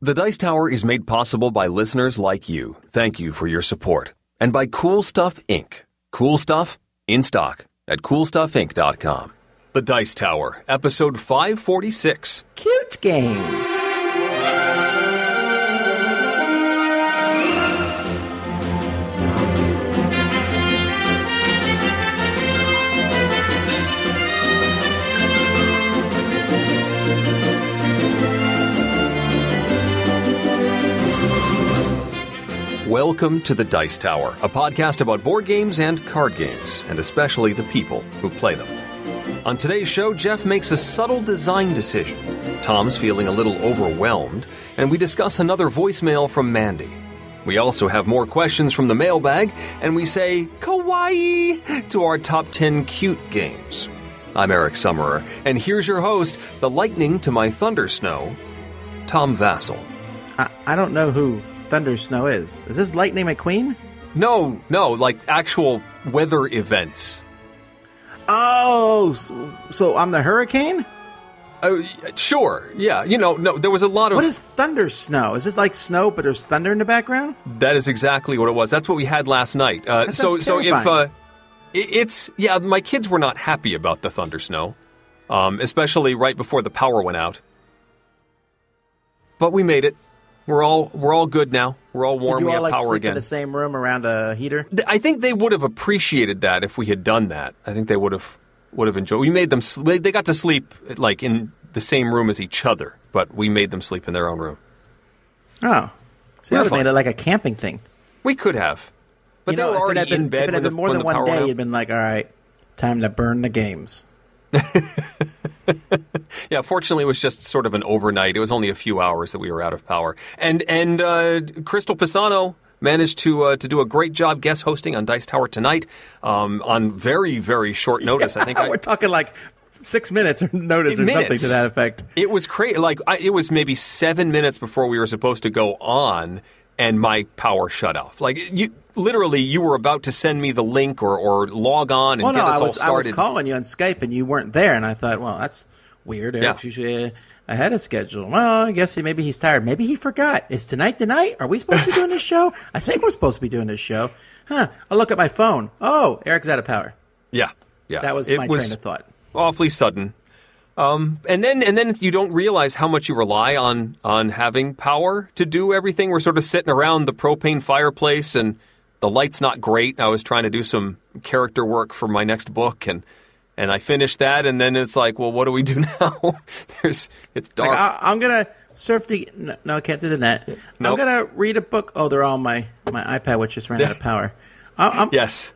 The Dice Tower is made possible by listeners like you. Thank you for your support. And by Cool Stuff Inc. Cool Stuff, in stock at CoolStuffInc.com. The Dice Tower, episode 546. Cute games. Welcome to The Dice Tower, a podcast about board games and card games, and especially the people who play them. On today's show, Jeff makes a subtle design decision. Tom's feeling a little overwhelmed, and we discuss another voicemail from Mandy. We also have more questions from the mailbag, and we say kawaii to our top 10 cute games. I'm Eric Summerer, and here's your host, the lightning to my thunder snow, Tom Vassell. I don't know who Thunder Snow is. Is this Lightning McQueen? No, like actual weather events. Oh, so I'm the hurricane? Sure, yeah. No, there was a lot of... What is Thunder Snow? Is this like snow, but there's thunder in the background? That is exactly what it was. That's what we had last night. So if it's... Yeah, my kids were not happy about the Thunder Snow, especially right before the power went out. But we made it. We're all good now. We're all warm. Did you we all, have power sleep again. in the same room around a heater? I think they would have appreciated that if we had done that. I think they would have enjoyed. We made them. They got to sleep like in the same room as each other, but we made them sleep in their own room. Oh, so you would have made it like a camping thing. We could have, but they were already in bed. If it had been more than one day, you'd been like, "All right, time to burn the games." Yeah, fortunately, it was just sort of an overnight. It was only a few hours that we were out of power. And Crystal Pisano managed to do a great job guest hosting on Dice Tower tonight on very, very short notice. Yeah, I think we're talking like 6 minutes notice or something to that effect. It was crazy. It was maybe 7 minutes before we were supposed to go on, and my power shut off. You were about to send me the link or log on and get us all started. I was calling you on Skype and you weren't there, and I thought, well, that's weird. Eric's usually ahead of schedule. Well, I guess maybe he's tired. Maybe he forgot. Is tonight the night? Are we supposed to be doing this show? I think we're supposed to be doing this show. I'll look at my phone. Oh, Eric's out of power. Yeah. That was my train of thought. Awfully sudden. And then you don't realize how much you rely on having power to do everything. We're sort of sitting around the propane fireplace, and the light's not great. I was trying to do some character work for my next book, and I finished that, and then it's like, well, what do we do now? It's dark. I'm gonna surf the. No, I can't do the net. Nope. I'm gonna read a book. Oh, they're all on my iPad, which just ran out of power. Yes.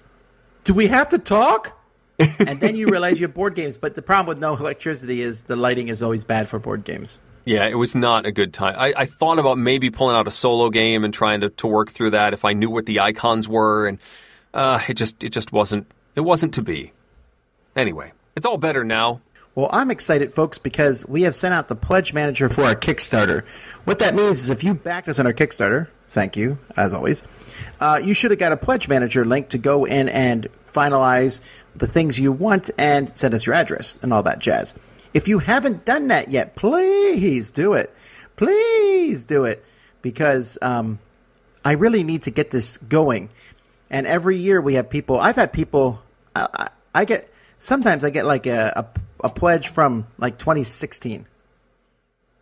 Do we have to talk? And then you realize you have board games, but the problem with no electricity is the lighting is always bad for board games. Yeah, it was not a good time. I thought about maybe pulling out a solo game and trying to work through that if I knew what the icons were, and it just wasn't to be. Anyway, it's all better now. Well, I'm excited, folks, because we have sent out the pledge manager for our Kickstarter. What that means is if you backed us on our Kickstarter, thank you, as always, you should have got a pledge manager link to go in and finalize the things you want and send us your address and all that jazz. If you haven't done that yet, please do it. Please do it, because I really need to get this going. And every year we have people. I've had people. Sometimes I get like a pledge from like 2016,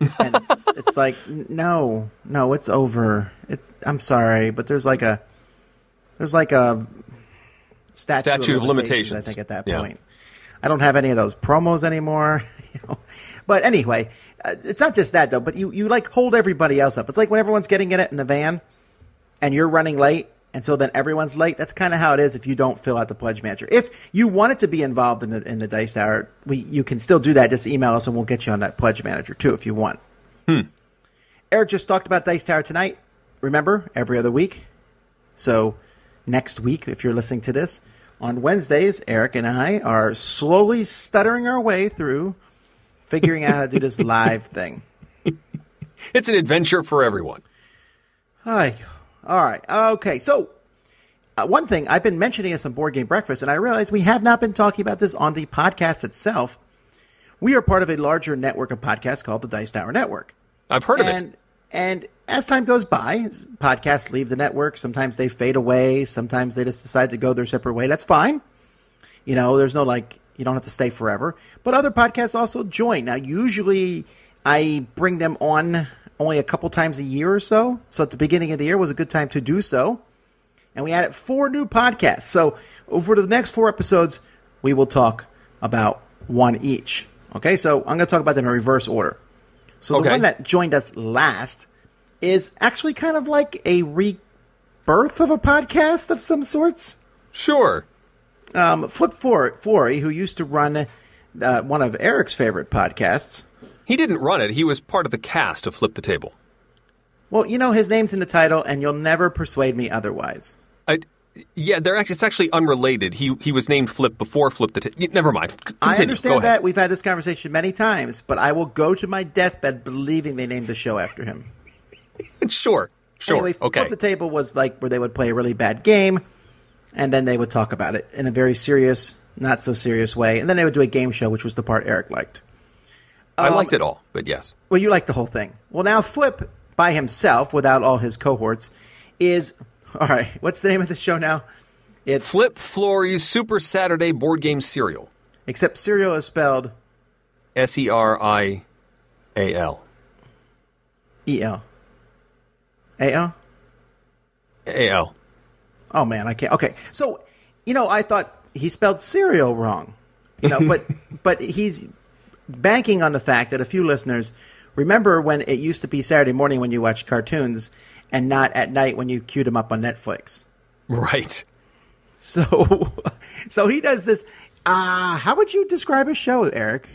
and it's like no, it's over. I'm sorry, but there's like a statute of limitations. I think at that point, I don't have any of those promos anymore. But anyway, it's not just that though. But you like hold everybody else up. It's like when everyone's getting in it in the van, and you're running late. And so then everyone's late. That's kind of how it is if you don't fill out the pledge manager. If you wanted to be involved in the Dice Tower, you can still do that. Just email us and we'll get you on that pledge manager too if you want. Eric just talked about Dice Tower tonight. Remember, every other week. So next week, if you're listening to this, on Wednesdays, Eric and I are slowly stuttering our way through figuring out how to do this live thing. It's an adventure for everyone. Hi. All right. Okay. So one thing, I've been mentioning this on Board Game Breakfast, and I realize we have not been talking about this on the podcast itself. We are part of a larger network of podcasts called the Dice Tower Network. I've heard of it. And as time goes by, podcasts leave the network. Sometimes they fade away. Sometimes they just decide to go their separate way. That's fine. You know, there's no you don't have to stay forever. But other podcasts also join. Now, usually I bring them on only a couple times a year or so. So at the beginning of the year was a good time to do so. And we added 4 new podcasts. So over the next 4 episodes, we will talk about one each. Okay, so I'm going to talk about them in reverse order. So the one that joined us last is actually kind of like a rebirth of a podcast of some sorts. Sure. Flip Flory, who used to run one of Eric's favorite podcasts. He didn't run it. He was part of the cast of Flip the Table. Well, you know, his name's in the title, and you'll never persuade me otherwise. Yeah, it's actually unrelated. He was named Flip before Flip the Table. Never mind. Continue. I understand that. We've had this conversation many times, but I will go to my deathbed believing they named the show after him. Sure. Anyway, Okay. Flip the Table was like where they would play a really bad game, and then they would talk about it in a very serious, not so serious way. And then they would do a game show, which was the part Eric liked. I liked it all, but yes. Well, you liked the whole thing. Well, now Flip, by himself, without all his cohorts, is... All right, what's the name of the show now? It's Flip Flory's Super Saturday Board Game Serial. Except serial is spelled... Serial. E-L. A-L? A-L. Oh, man, I can't... Okay, so, you know, I thought he spelled cereal wrong. You know, but he's banking on the fact that a few listeners remember when it used to be Saturday morning when you watched cartoons and not at night when you queued them up on Netflix. Right. So he does this. How would you describe his show, Eric?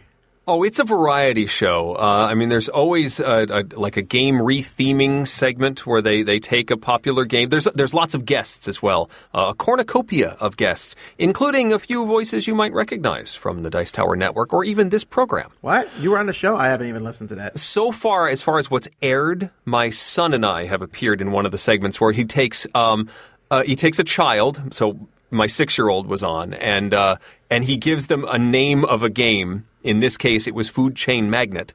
Oh, it's a variety show. I mean, there's always like a game re-theming segment where they take a popular game. There's lots of guests as well, a cornucopia of guests, including a few voices you might recognize from the Dice Tower Network or even this program. What? You were on the show? I haven't even listened to that. So far as what's aired, my son and I have appeared in one of the segments where he takes a child. So my 6-year-old was on, and he gives them a name of a game. In this case, it was Food Chain Magnet,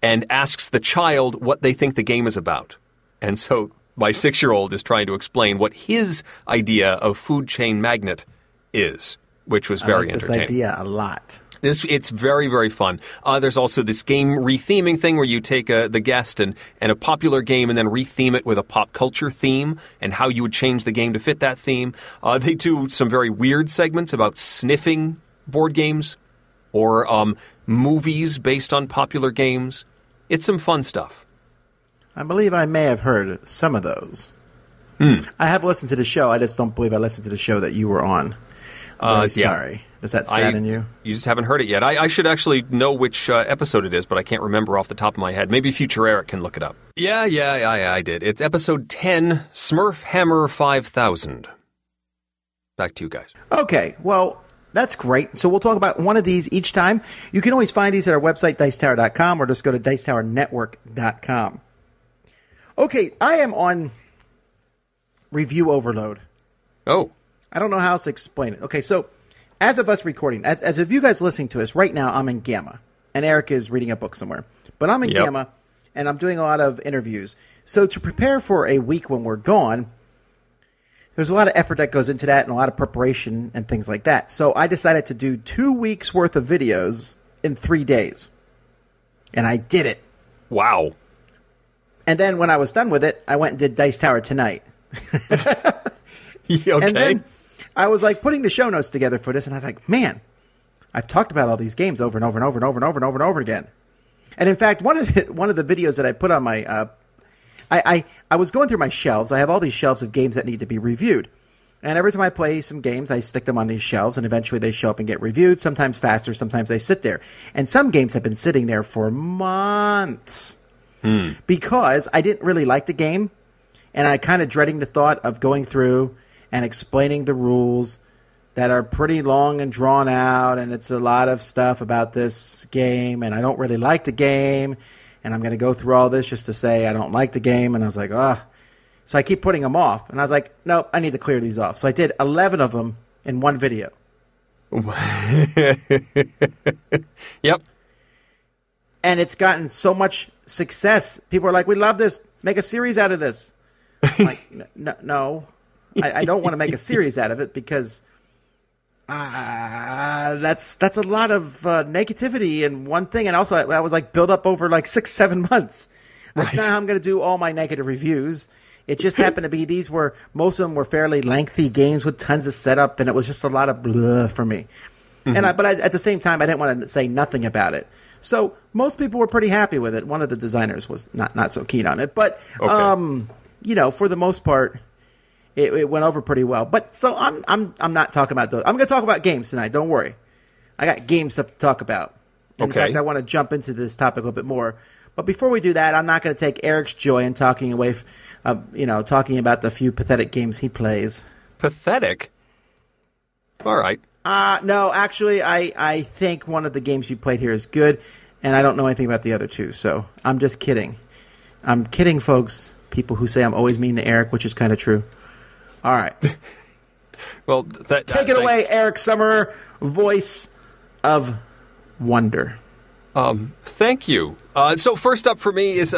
and asks the child what they think the game is about. And so my 6-year-old is trying to explain what his idea of Food Chain Magnet is, which was very entertaining. I like this idea a lot. It's very, very fun. There's also this game re-theming thing where you take the guest and a popular game and then re-theme it with a pop culture theme and how you would change the game to fit that theme. They do some very weird segments about sniffing board games or movies based on popular games. It's some fun stuff. I believe I may have heard some of those. I have listened to the show. I just don't believe I listened to the show that you were on. Sorry. Does that sadden you? You just haven't heard it yet. I should actually know which episode it is, but I can't remember off the top of my head. Maybe future Eric can look it up. Yeah, I did. It's episode 10, Smurf Hammer 5000. Back to you guys. Okay, well, that's great. So we'll talk about one of these each time. You can always find these at our website, Dicetower.com, or just go to DicetowerNetwork.com. Okay, I am on review overload. Oh. I don't know how else to explain it. Okay, so as of us recording, as of you guys listening to us, right now I'm in Gamma, and Eric is reading a book somewhere. But I'm in Gamma, and I'm doing a lot of interviews. So to prepare for a week when we're gone, there's a lot of effort that goes into that and a lot of preparation and things like that. So I decided to do 2 weeks worth of videos in 3 days. And I did it. Wow. And then when I was done with it, I went and did Dice Tower Tonight. Okay. And then I was like putting the show notes together for this, and I was like, man, I've talked about all these games over and over and over and over and over and over and over again. And in fact, one of the videos that I put on my I was going through my shelves. I have all these shelves of games that need to be reviewed. And every time I play some games, I stick them on these shelves, and eventually they show up and get reviewed, sometimes faster, sometimes they sit there. And some games have been sitting there for months because I didn't really like the game, and I kind of dreading the thought of going through and explaining the rules that are pretty long and drawn out, and it's a lot of stuff about this game, and I don't really like the game, and I'm going to go through all this just to say I don't like the game, and I was like, ugh. So I keep putting them off, and I was like, nope, I need to clear these off. So I did 11 of them in one video. Yep. and it's gotten so much success. People are like, "We love this. Make a series out of this." I'm like, no, I don't want to make a series out of it because that's a lot of negativity in one thing, and also that was like built up over like 6-7 months. Right. That's not how I'm going to do all my negative reviews. It just happened to be most of them were fairly lengthy games with tons of setup, and it was just a lot of blah for me. Mm-hmm. But at the same time, I didn't want to say nothing about it. So most people were pretty happy with it. One of the designers was not so keen on it, but okay. For the most part, it went over pretty well. But so I'm not talking about those. I'm going to talk about games tonight. Don't worry, I got game stuff to talk about. In fact, I want to jump into this topic a little bit more. But before we do that, I'm not going to take Eric's joy in talking talking about the few pathetic games he plays. Pathetic? All right. No, actually, I think one of the games you played here is good, and I don't know anything about the other two, so I'm just kidding. I'm kidding, folks. People who say I'm always mean to Eric, which is kind of true. All right. Well, take it away, Eric Summerer, voice of wonder. Thank you. So first up for me is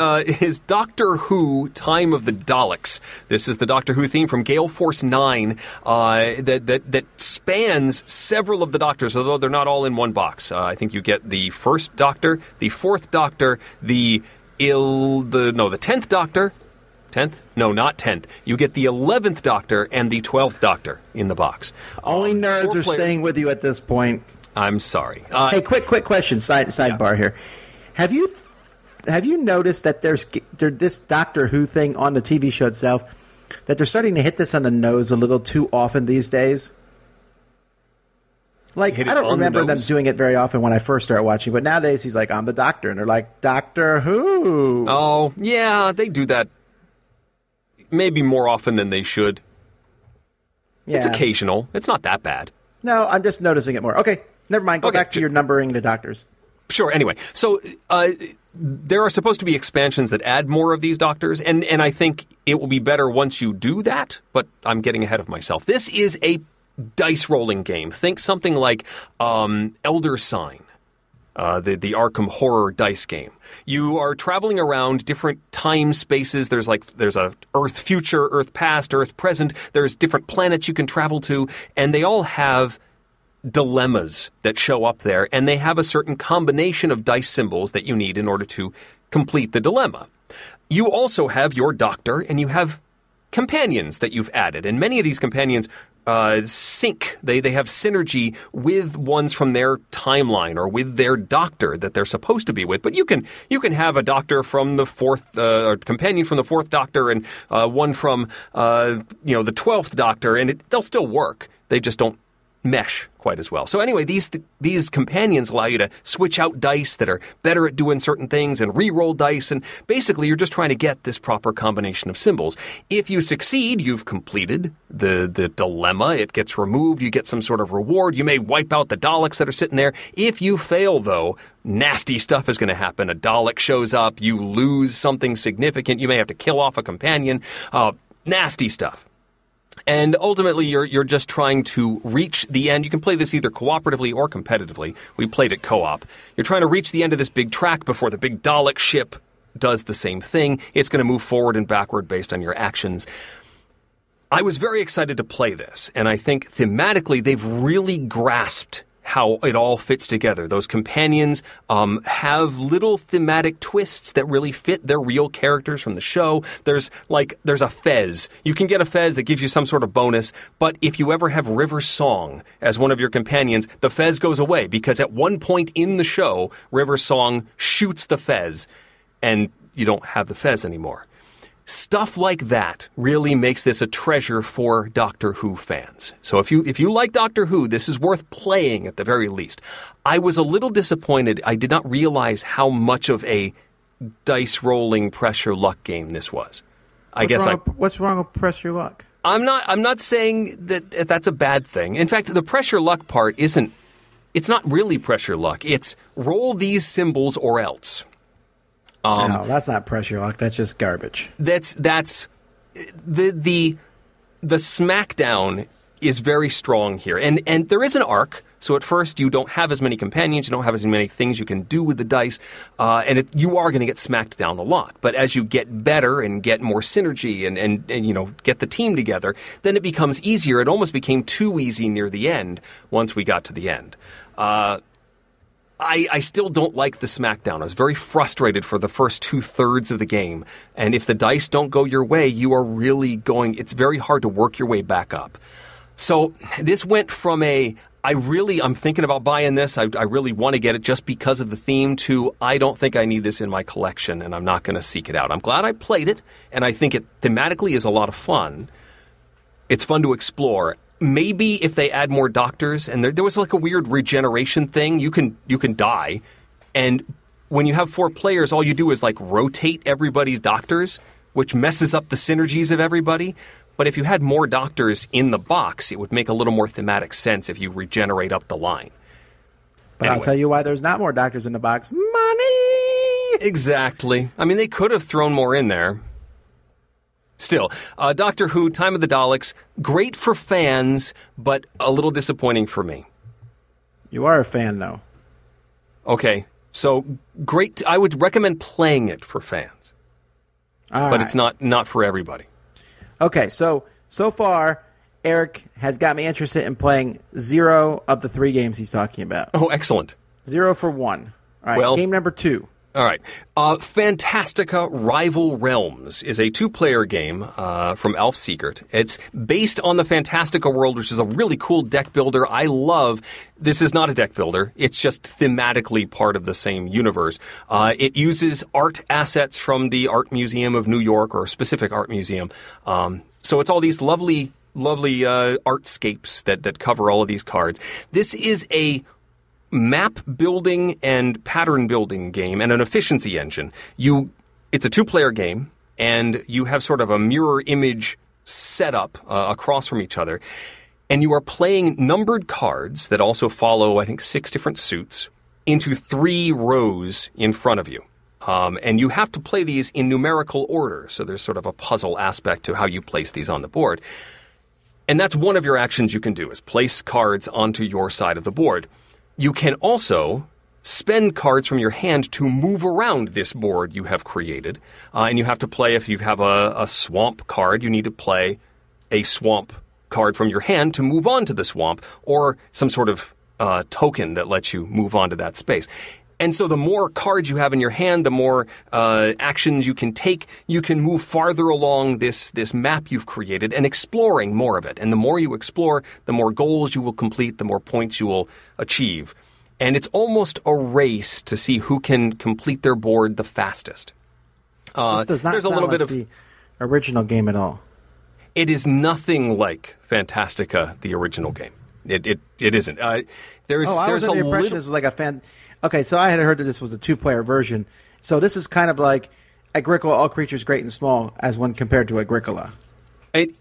Doctor Who: Time of the Daleks. This is the Doctor Who theme from Gale Force 9 that spans several of the Doctors, although they're not all in one box. I think you get the first Doctor, the fourth Doctor, the 10th Doctor. 10th? No, not 10th. You get the 11th Doctor and the 12th Doctor in the box. Only nerds are staying with you at this point. I'm sorry. Hey, quick question, sidebar here. Have you noticed that there's this Doctor Who thing on the TV show itself, that they're starting to hit this on the nose a little too often these days? Like, I don't remember them doing it very often when I first started watching, but nowadays he's like, I'm the Doctor, and they're like, Doctor Who. Oh, yeah, they do that maybe more often than they should. Yeah. It's occasional. It's not that bad. No, I'm just noticing it more. Okay. Never mind. Go back to your numbering the Doctors. Sure. Anyway, so there are supposed to be expansions that add more of these Doctors, and I think it will be better once you do that, but I'm getting ahead of myself. This is a dice rolling game. Think something like Elder Sign, the Arkham horror dice game. You are traveling around different time spaces. There's a Earth future, Earth past, Earth present. There's different planets you can travel to, and they all have dilemmas that show up there, and they have a certain combination of dice symbols that you need in order to complete the dilemma. You also have your Doctor, and you have companions that you've added, and many of these companions sync. They have synergy with ones from their timeline or with their Doctor that they're supposed to be with. But you can have a Doctor from the fourth, or companion from the fourth Doctor, and one from the 12th Doctor, and they'll still work. They just don't mesh quite as well. So anyway, these companions allow you to switch out dice that are better at doing certain things and re-roll dice, and basically you're just trying to get this proper combination of symbols. If you succeed, you've completed the dilemma. It gets removed. You get some sort of reward. You may wipe out the Daleks that are sitting there. If you fail, though, nasty stuff is going to happen. A Dalek shows up. You lose something significant. You may have to kill off a companion. Nasty stuff. And ultimately, you're just trying to reach the end. You can play this either cooperatively or competitively. We played it co-op. You're trying to reach the end of this big track before the big Dalek ship does the same thing. It's going to move forward and backward based on your actions. I was very excited to play this, and I think thematically they've really grasped how it all fits together. Those companions have little thematic twists that really fit their real characters from the show. There's a fez. You can get a fez that gives you some sort of bonus, but if you ever have River Song as one of your companions, the fez goes away because at one point in the show, River Song shoots the fez, and you don't have the fez anymore. Stuff like that really makes this a treasure for Doctor Who fans. So if you like Doctor Who, this is worth playing at the very least. I was a little disappointed. I did not realize how much of a dice rolling pressure luck game this was. What's wrong with pressure luck? I'm not saying that that's a bad thing. In fact, the pressure luck part it's not really pressure luck. It's roll these symbols or else. No, that's not pressure luck. That's just garbage. That's the smackdown is very strong here, and there is an arc. So at first, you don't have as many companions, you don't have as many things you can do with the dice, and you are going to get smacked down a lot. But as you get better and get more synergy and you know, get the team together, then it becomes easier. It almost became too easy near the end once we got to the end. I still don't like the smackdown. I was very frustrated for the first 2/3 of the game. And if the dice don't go your way, you are really it's very hard to work your way back up. So this went from I'm thinking about buying this. I really want to get it just because of the theme to I don't think I need this in my collection and I'm not going to seek it out. I'm glad I played it and I think it thematically is a lot of fun. It's fun to explore. Maybe if they add more doctors, and there was like a weird regeneration thing, you can die, and when you have 4 players, all you do is like rotate everybody's doctors, which messes up the synergies of everybody. But if you had more doctors in the box, it would make a little more thematic sense if you regenerate up the line. But anyway. I'll tell you why there's not more doctors in the box. Money! Exactly. I mean, they could have thrown more in there. Still, Doctor Who, Time of the Daleks, great for fans, but a little disappointing for me. You are a fan, though. Okay, so great. I would recommend playing it for fans. But it's not for everybody. Okay, so far, Eric has got me interested in playing 0 of the 3 games he's talking about. Oh, excellent. 0 for 1. All right, well, game number 2. All right. Fantastiqa Rival Realms is a 2-player game from Elf Secret. It's based on the Fantastiqa world, which is a really cool deck builder. I love. This is not a deck builder. It's just thematically part of the same universe. It uses art assets from the Art Museum of New York, or a specific art museum. So it's all these lovely artscapes that cover all of these cards. This is a map building and pattern building game and an efficiency engine. It's a 2-player game, and you have sort of a mirror image setup across from each other. And you are playing numbered cards that also follow, I think, 6 different suits into 3 rows in front of you. And you have to play these in numerical order. So there's sort of a puzzle aspect to how you place these on the board. And that's one of your actions you can do, is place cards onto your side of the board. You can also spend cards from your hand to move around this board you have created. And you have to play, if you have a swamp card, you need to play a swamp card from your hand to move on to the swamp, or some sort of token that lets you move on to that space. And so the more cards you have in your hand, the more actions you can take. You can move farther along this map you've created and exploring more of it. And the more you explore, the more goals you will complete, the more points you will achieve. And it's almost a race to see who can complete their board the fastest. This does not sound like the original game at all. It is nothing like Fantastiqa, the original game. It isn't. There's was under the impression this was like a Okay, so I had heard that this was a 2-player version. So this is kind of like Agricola, All Creatures Great and Small, as when compared to Agricola.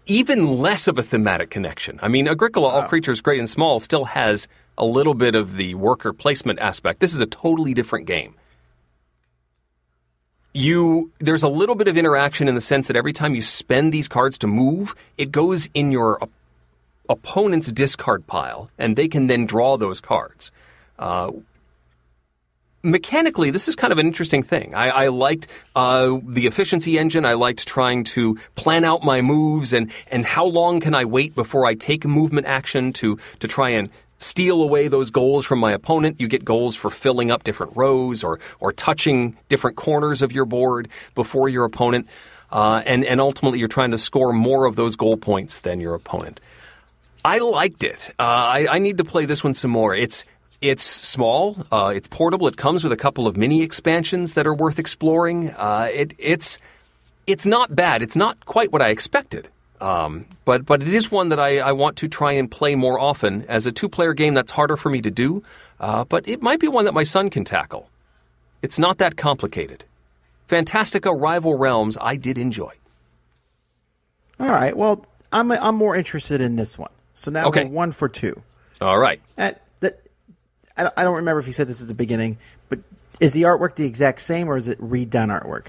Even less of a thematic connection. I mean, Agricola, All Creatures Great and Small still has a little bit of the worker placement aspect. This is a totally different game. There's a little bit of interaction in the sense that every time you spend these cards to move, it goes in your opponent's discard pile, and they can then draw those cards. Mechanically, this is kind of an interesting thing. I liked the efficiency engine. I liked trying to plan out my moves and how long can I wait before I take a movement action to try and steal away those goals from my opponent. You get goals for filling up different rows or touching different corners of your board before your opponent. And ultimately, you're trying to score more of those goal points than your opponent. I liked it. I need to play this one some more. It's small, it's portable, it comes with a couple of mini expansions that are worth exploring. It's not bad, it's not quite what I expected. But it is one that I want to try and play more often. As a 2-player game, that's harder for me to do, but it might be one that my son can tackle. It's not that complicated. Fantastiqa Rival Realms, I did enjoy. All right, well, I'm more interested in this one. So now we're 1 for 2. All right. I don't remember if you said this at the beginning, but is the artwork the exact same, or is it redone artwork?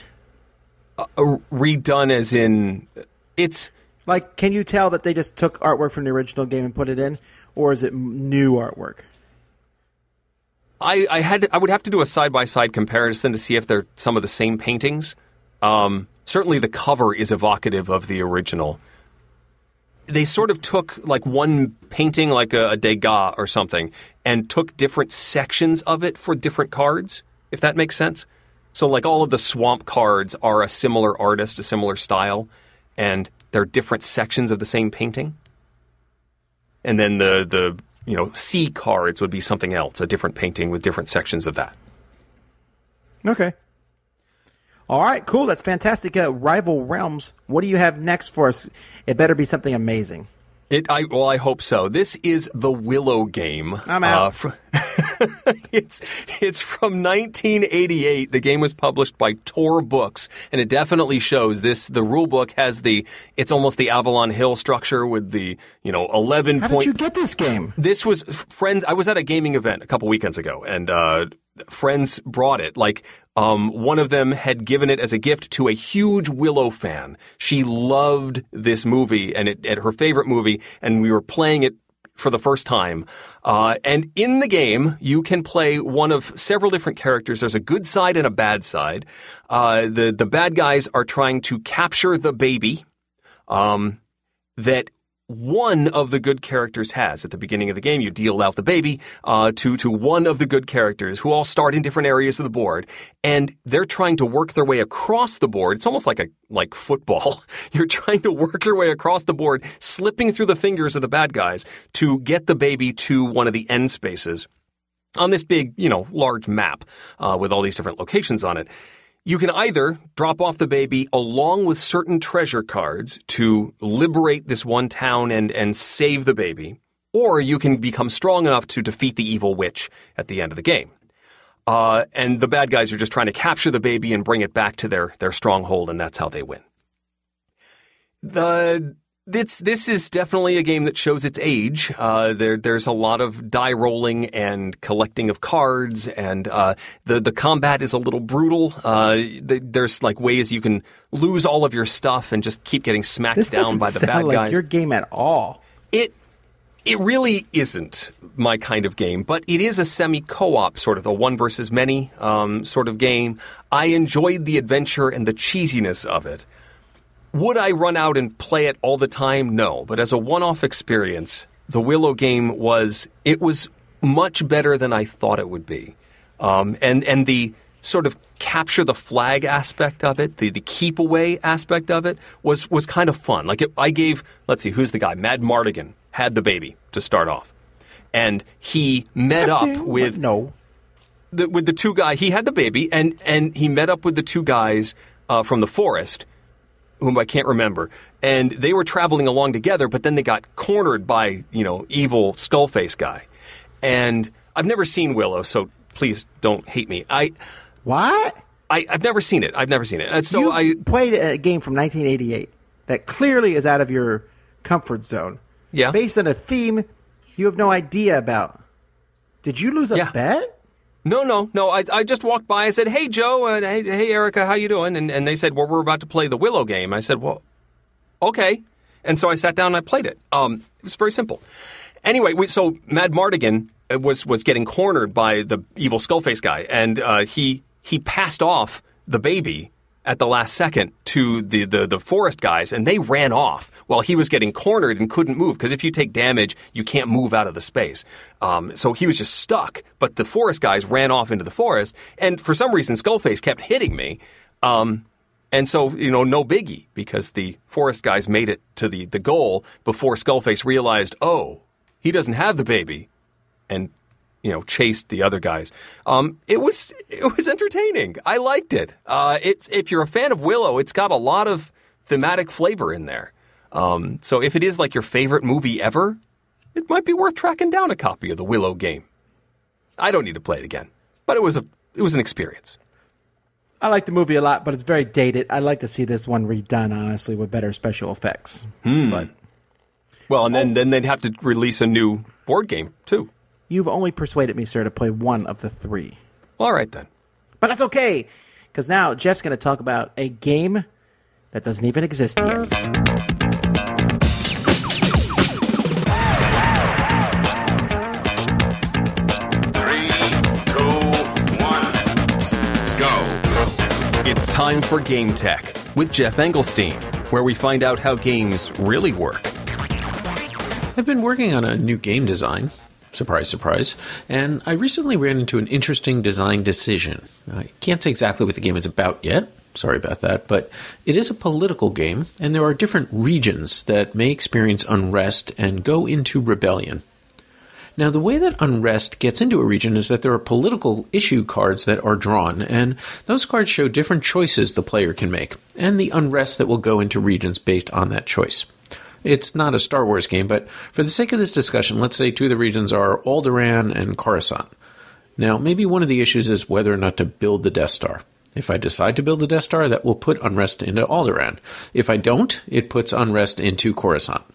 Redone as in it's... Like, can you tell that they just took artwork from the original game and put it in, or is it new artwork? I would have to do a side-by-side comparison to see if they're some of the same paintings. Certainly the cover is evocative of the original. They sort of took like one painting, like a Degas or something, and took different sections of it for different cards, if that makes sense. So like all of the swamp cards are a similar artist, a similar style, and they're different sections of the same painting. And then the sea cards would be something else, a different painting with different sections of that. Okay. All right, cool. That's Fantastiqa Rival Realms. What do you have next for us? It better be something amazing. I hope so. This is the Willow Game. I'm out. It's from 1988. The game was published by Tor Books, and it definitely shows this. The rule book has it's almost the Avalon Hill structure with the 11 How did you get this game? This was friends. I was at a gaming event a couple weekends ago, and friends brought it. One of them had given it as a gift to a huge Willow fan. She loved this movie and her favorite movie, and we were playing it for the first time. And in the game, you can play one of several different characters. There's a good side and a bad side. The bad guys are trying to capture the baby that one of the good characters has. At the beginning of the game, you deal out the baby to one of the good characters who all start in different areas of the board, and they're trying to work their way across the board. It's almost like football. You're trying to work your way across the board, slipping through the fingers of the bad guys to get the baby to one of the end spaces on this big, large map with all these different locations on it. You can either drop off the baby along with certain treasure cards to liberate this one town and save the baby, or you can become strong enough to defeat the evil witch at the end of the game. And the bad guys are just trying to capture the baby and bring it back to their stronghold, and that's how they win. This is definitely a game that shows its age. There's a lot of die rolling and collecting of cards, and the combat is a little brutal. There's ways you can lose all of your stuff and just keep getting smacked down by the bad guys. This doesn't sound like your game at all. It really isn't my kind of game, but it is a semi-co-op, sort of a one versus many sort of game. I enjoyed the adventure and the cheesiness of it. Would I run out and play it all the time? No. But as a one-off experience, the Willow Game was much better than I thought it would be. And the sort of capture the flag aspect of it, the keep away aspect of it was kind of fun. I gave, let's see, who's the guy? Mad Mardigan had the baby to start off. And he met up with... No. With the two guys. He had the baby, and he met up with the two guys from the forest, whom I can't remember, and they were traveling along together, but then they got cornered by, evil Skullface guy. And I've never seen Willow, so please don't hate me. What? I've never seen it. So you played a game from 1988 that clearly is out of your comfort zone. Yeah. Based on a theme you have no idea about. Did you lose a bet? No. I just walked by. I said, "Hey, Joe. Hey, Erica. How you doing?" And they said, "Well, we're about to play the Willow Game." I said, "Well, okay." And so I sat down and I played it. It was very simple. Anyway, so Mad Mardigan was getting cornered by the evil Skullface guy, and he passed off the baby at the last second to the forest guys, and they ran off while he was getting cornered and couldn't move, because if you take damage, you can't move out of the space. So he was just stuck, but the forest guys ran off into the forest, and for some reason, Skullface kept hitting me. And so, no biggie, because the forest guys made it to the goal before Skullface realized, oh, he doesn't have the baby, and chased the other guys. It was entertaining. I liked it. If you're a fan of Willow, it's got a lot of thematic flavor in there. So if it is like your favorite movie ever, it might be worth tracking down a copy of the Willow Game. I don't need to play it again, but it was an experience. I like the movie a lot, but it's very dated. I'd like to see this one redone, honestly, with better special effects. But then they'd have to release a new board game too. You've only persuaded me, sir, to play one of the three. All right, then. But that's okay, because now Jeff's going to talk about a game that doesn't even exist yet. 3, 2, It's time for Game Tech with Jeff Engelstein, where we find out how games really work. I've been working on a new game design, surprise, surprise, and I recently ran into an interesting design decision. I can't say exactly what the game is about yet, sorry about that, but it is a political game, and there are different regions that may experience unrest and go into rebellion. Now, the way that unrest gets into a region is that there are political issue cards that are drawn, and those cards show different choices the player can make, and the unrest that will go into regions based on that choice. It's not a Star Wars game, but for the sake of this discussion, let's say two of the regions are Alderaan and Coruscant. Now, maybe one of the issues is whether or not to build the Death Star. If I decide to build the Death Star, that will put unrest into Alderaan. If I don't, it puts unrest into Coruscant.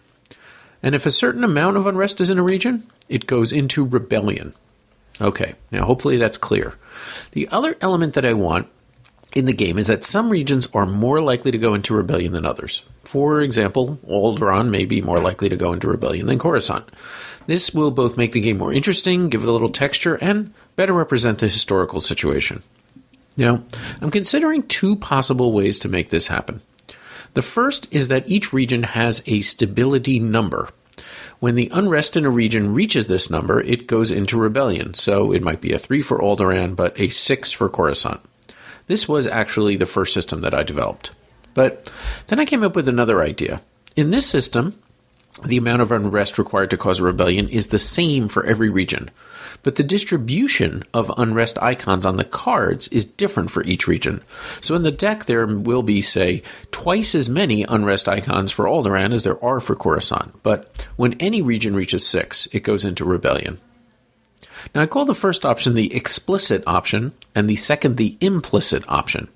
And if a certain amount of unrest is in a region, it goes into rebellion. Okay, now hopefully that's clear. The other element that I want in the game is that some regions are more likely to go into rebellion than others. For example, Alderaan may be more likely to go into rebellion than Coruscant. This will both make the game more interesting, give it a little texture, and better represent the historical situation. Now, I'm considering two possible ways to make this happen. The first is that each region has a stability number. When the unrest in a region reaches this number, it goes into rebellion. So it might be a 3 for Alderaan, but a 6 for Coruscant. This was actually the first system that I developed. But then I came up with another idea. In this system, the amount of unrest required to cause a rebellion is the same for every region. But the distribution of unrest icons on the cards is different for each region. So in the deck there will be, say, twice as many unrest icons for Alderaan as there are for Coruscant. But when any region reaches 6, it goes into rebellion. Now I call the first option the explicit option and the second the implicit option.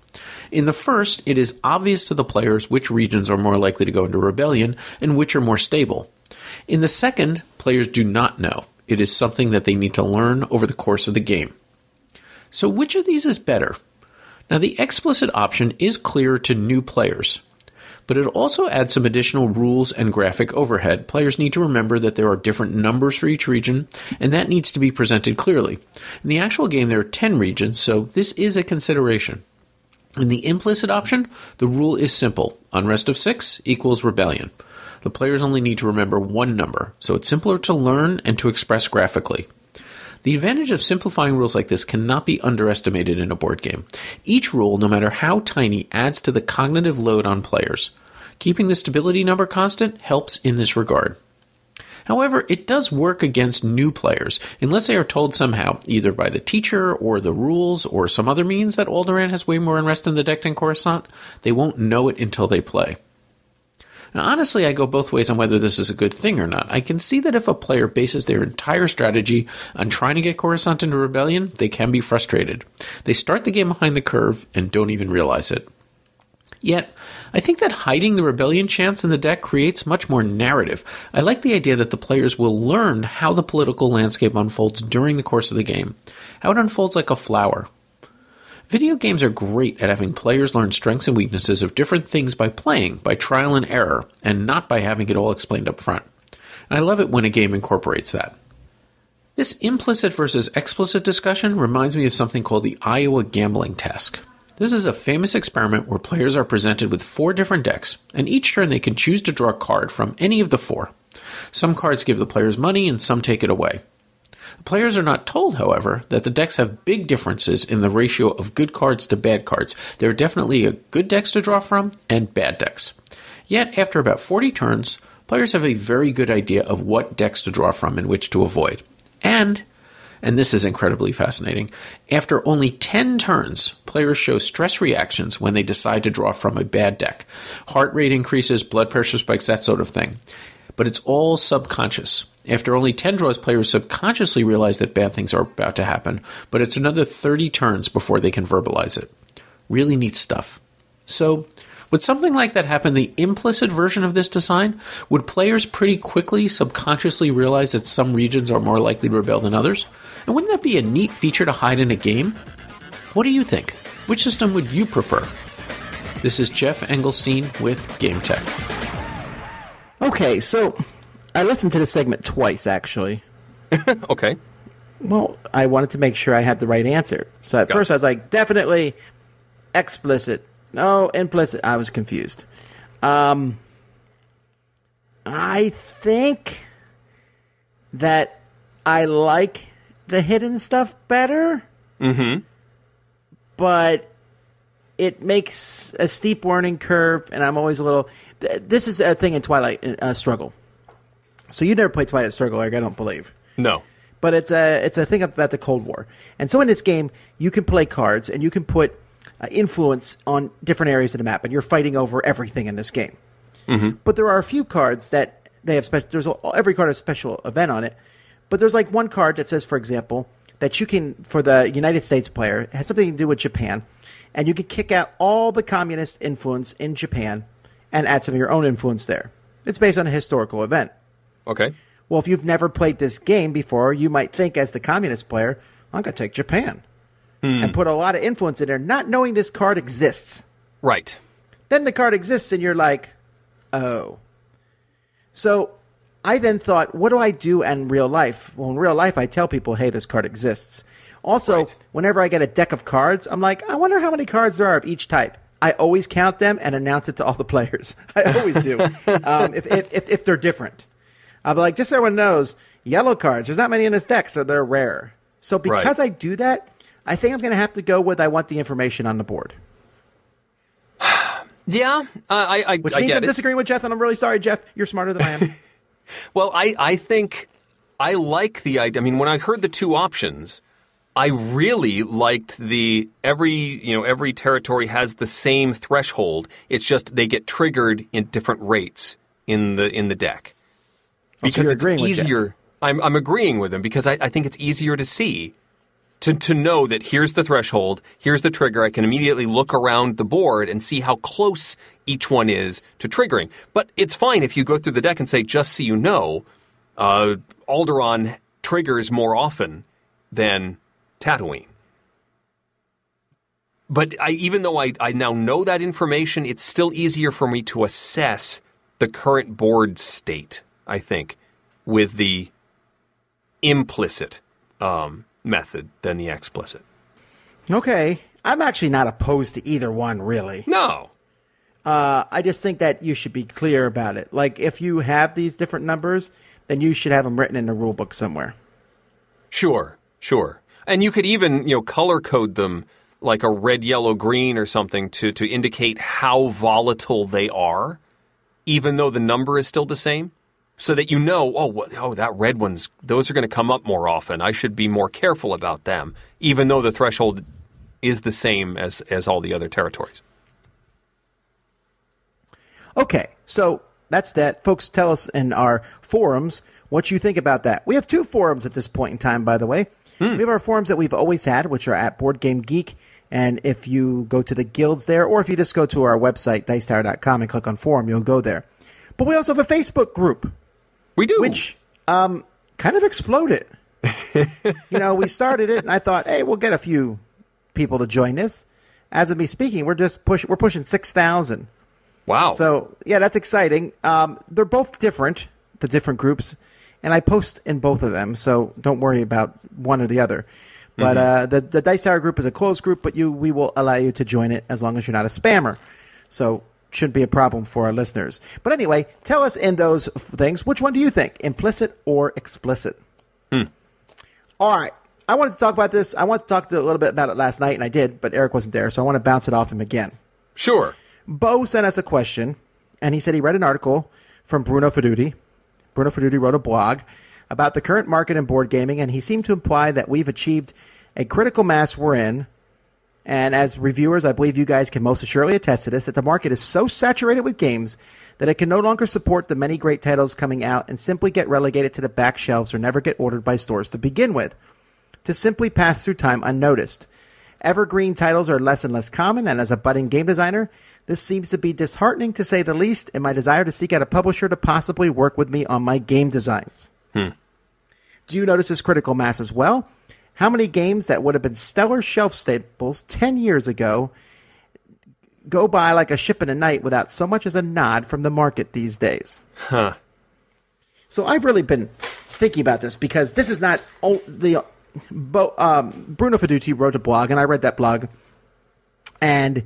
In the first, it is obvious to the players which regions are more likely to go into rebellion and which are more stable. In the second, players do not know. It is something that they need to learn over the course of the game. So which of these is better? Now the explicit option is clearer to new players, but it also adds some additional rules and graphic overhead. Players need to remember that there are different numbers for each region, and that needs to be presented clearly. In the actual game there are 10 regions, so this is a consideration. In the implicit option, the rule is simple. Unrest of 6 equals rebellion. The players only need to remember one number, so it's simpler to learn and to express graphically. The advantage of simplifying rules like this cannot be underestimated in a board game. Each rule, no matter how tiny, adds to the cognitive load on players. Keeping the stability number constant helps in this regard. However, it does work against new players, unless they are told somehow, either by the teacher or the rules or some other means that Alderaan has way more unrest in the deck than Coruscant. They won't know it until they play. Now, honestly, I go both ways on whether this is a good thing or not. I can see that if a player bases their entire strategy on trying to get Coruscant into rebellion, they can be frustrated. They start the game behind the curve and don't even realize it. Yet, I think that hiding the rebellion chance in the deck creates much more narrative. I like the idea that the players will learn how the political landscape unfolds during the course of the game, how it unfolds like a flower. Video games are great at having players learn strengths and weaknesses of different things by playing, by trial and error, and not by having it all explained up front. And I love it when a game incorporates that. This implicit versus explicit discussion reminds me of something called the Iowa gambling task. This is a famous experiment where players are presented with 4 different decks, and each turn they can choose to draw a card from any of the 4. Some cards give the players money and some take it away. The players are not told, however, that the decks have big differences in the ratio of good cards to bad cards. There are definitely good decks to draw from and bad decks. Yet, after about 40 turns, players have a very good idea of what decks to draw from and which to avoid. And this is incredibly fascinating, after only 10 turns, players show stress reactions when they decide to draw from a bad deck. Heart rate increases, blood pressure spikes, that sort of thing. But it's all subconscious. After only 10 draws, players subconsciously realize that bad things are about to happen, but it's another 30 turns before they can verbalize it. Really neat stuff. So, would something like that happen in the implicit version of this design? Would players pretty quickly subconsciously realize that some regions are more likely to rebel than others? And wouldn't that be a neat feature to hide in a game? What do you think? Which system would you prefer? This is Jeff Engelstein with Game Tech. Okay, so I listened to this segment twice, actually. Okay. Well, I wanted to make sure I had the right answer. So at first I was like, definitely explicit? No, implicit. I was confused. I think that I like the hidden stuff better. Mm-hmm. But it makes a steep learning curve, and I'm always a little... This is a thing in Twilight Struggle. So you never played Twilight Struggle, Eric, I don't believe. No. But it's a thing about the Cold War. And so in this game, you can play cards, and you can put influence on different areas of the map, and you're fighting over everything in this game. Mm-hmm. But there are a few cards that they have every card has a special event on it. But there's like one card that says, for example, that you can, for the United States player, it has something to do with Japan, and you can kick out all the communist influence in Japan and add some of your own influence there. It's based on a historical event. Okay. Well, if you've never played this game before, you might think as the communist player, I'm going to take Japan and put a lot of influence in there, not knowing this card exists. Right. Then the card exists, and you're like, oh. So I then thought, what do I do in real life? Well, in real life, I tell people, hey, this card exists. Also, whenever I get a deck of cards, I'm like, I wonder how many cards there are of each type. I always count them and announce it to all the players. I always do, if they're different. I'll be like, just so everyone knows, yellow cards, there's not many in this deck, so they're rare. So because I do that, I think I'm going to have to go with I want the information on the board. Yeah, Which means I'm disagreeing with Jeff, and I'm really sorry, Jeff. You're smarter than I am. Well, I think I like the idea. I mean, when I heard the two options, I really liked the every territory has the same threshold. It's just they get triggered in different rates in the deck. Because it's easier. I'm agreeing with him because I think it's easier to see, to know that here's the threshold, here's the trigger. I can immediately look around the board and see how close each one is to triggering. But it's fine if you go through the deck and say, just so you know, Alderaan triggers more often than Tatooine. But even though I now know that information, it's still easier for me to assess the current board state, I think, with the implicit method than the explicit. Okay. I'm actually not opposed to either one, really. No. I just think that you should be clear about it. Like, if you have these different numbers, then you should have them written in the rule book somewhere. Sure. And you could even, color code them like a red, yellow, green or something to indicate how volatile they are, even though the number is still the same. So that that red one's, those are going to come up more often. I should be more careful about them, even though the threshold is the same as all the other territories. Okay, so that's that. Folks, tell us in our forums what you think about that. We have two forums at this point in time, by the way. We have our forums that we've always had, which are at Board Game Geek. And if you go to the guilds there, or if you just go to our website, dicetower.com, and click on forum, you'll go there. But we also have a Facebook group. We do. Which kind of exploded. We started it, and I thought, hey, we'll get a few people to join this. As of me speaking, we're pushing 6,000. Wow. So, yeah, that's exciting. They're both different, the different groups, and I post in both of them, so don't worry about one or the other. But the Dice Tower group is a closed group, but we will allow you to join it as long as you're not a spammer. So shouldn't be a problem for our listeners. But anyway, tell us in those things, which one do you think, implicit or explicit? All right. I wanted to talk about this. I wanted to talk a little bit about it last night, and I did, but Eric wasn't there, so I want to bounce it off him again. Sure. Bo sent us a question, and he said he read an article from Bruno Feduti. Bruno Feduti wrote a blog about the current market in board gaming, and he seemed to imply that we've achieved a critical mass we're in. And as reviewers, I believe you guys can most assuredly attest to this, that the market is so saturated with games that it can no longer support the many great titles coming out and simply get relegated to the back shelves or never get ordered by stores to begin with, to simply pass through time unnoticed. Evergreen titles are less and less common, and as a budding game designer, this seems to be disheartening to say the least in my desire to seek out a publisher to possibly work with me on my game designs. Do you notice this critical mass as well? How many games that would have been stellar shelf staples 10 years ago go by like a ship in a night without so much as a nod from the market these days? So I've really been thinking about this because this is not Bruno Feduti wrote a blog, and I read that blog. And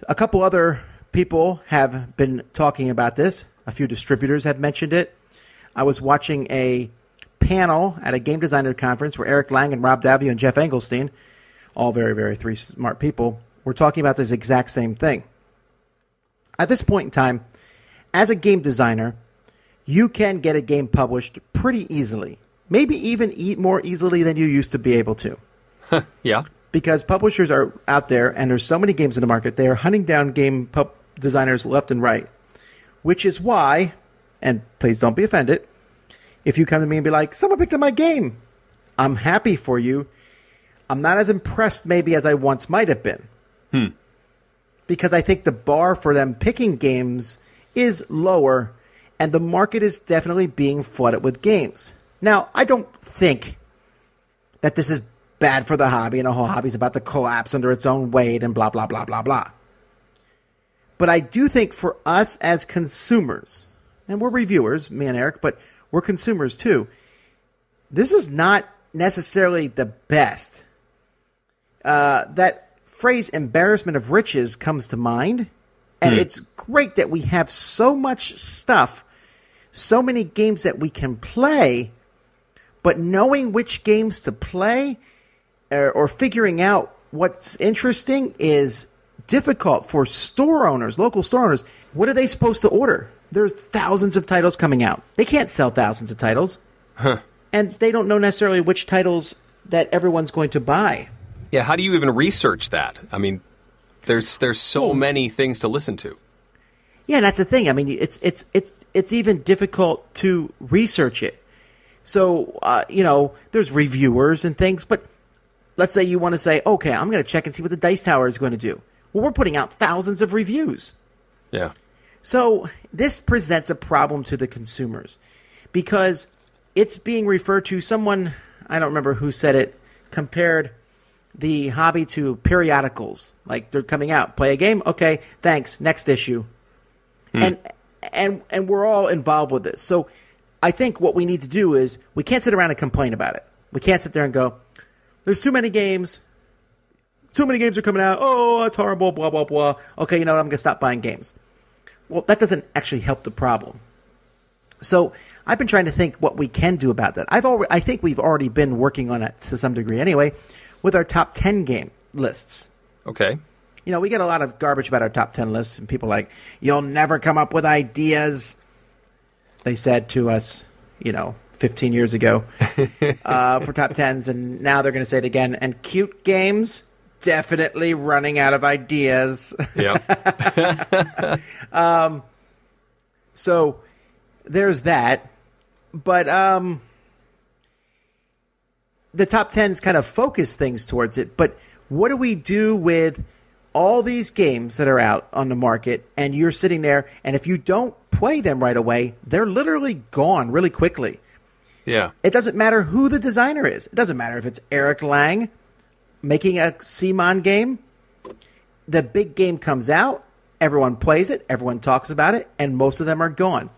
a couple other people have been talking about this. A few distributors have mentioned it. I was watching a panel at a game designer conference where Eric Lang and Rob Davio and Jeff Engelstein, all very, very three smart people, were talking about this exact same thing. At this point in time, as a game designer, you can get a game published pretty easily. Maybe even more easily than you used to be able to. Yeah. Because publishers are out there, and there's so many games in the market, they are hunting down game designers left and right. Which is why, and please don't be offended, if you come to me and be like, someone picked up my game, I'm happy for you. I'm not as impressed maybe as I once might have been. Because I think the bar for them picking games is lower, and the market is definitely being flooded with games. Now, I don't think that this is bad for the hobby, and the whole hobby is about to collapse under its own weight and blah, blah, blah, blah, blah. But I do think for us as consumers, and we're reviewers, me and Eric, but we're consumers too, this is not necessarily the best. That phrase embarrassment of riches comes to mind, and it's great that we have so much stuff, so many games that we can play, but knowing which games to play or figuring out what's interesting is difficult for store owners, local store owners. What are they supposed to order? There's thousands of titles coming out. They can't sell thousands of titles. And they don't know necessarily which titles that everyone's going to buy. Yeah, how do you even research that? I mean, there's so many things to listen to. Yeah, and that's the thing. I mean, it's even difficult to research it. So, there's reviewers and things, but let's say you want to say, okay, I'm going to check and see what the Dice Tower is going to do. Well, we're putting out thousands of reviews. Yeah. So this presents a problem to the consumers because it's being referred to, someone, I don't remember who said it, compared the hobby to periodicals. Like, they're coming out, play a game, okay, thanks, next issue. And we're all involved with this. So I think what we need to do is, we can't sit around and complain about it. We can't sit there and go, there's too many games. Too many games are coming out. Oh, it's horrible, blah, blah, blah. Okay, you know what? I'm going to stop buying games. Well, that doesn't actually help the problem. So I've been trying to think what we can do about that. I think we've already been working on it to some degree anyway with our top 10 game lists. Okay. You know, we get a lot of garbage about our top 10 lists, and people are like, you'll never come up with ideas. They said to us, 15 years ago for top 10s, and now they're going to say it again. And cute games, definitely running out of ideas. Yeah. So there's that. But the top 10s kind of focus things towards it. But what do we do with all these games that are out on the market, and you're sitting there, and if you don't play them right away, they're literally gone really quickly. Yeah. It doesn't matter who the designer is. It doesn't matter if it's Eric Lang making a CMON game. The big game comes out, everyone plays it, everyone talks about it, and most of them are gone.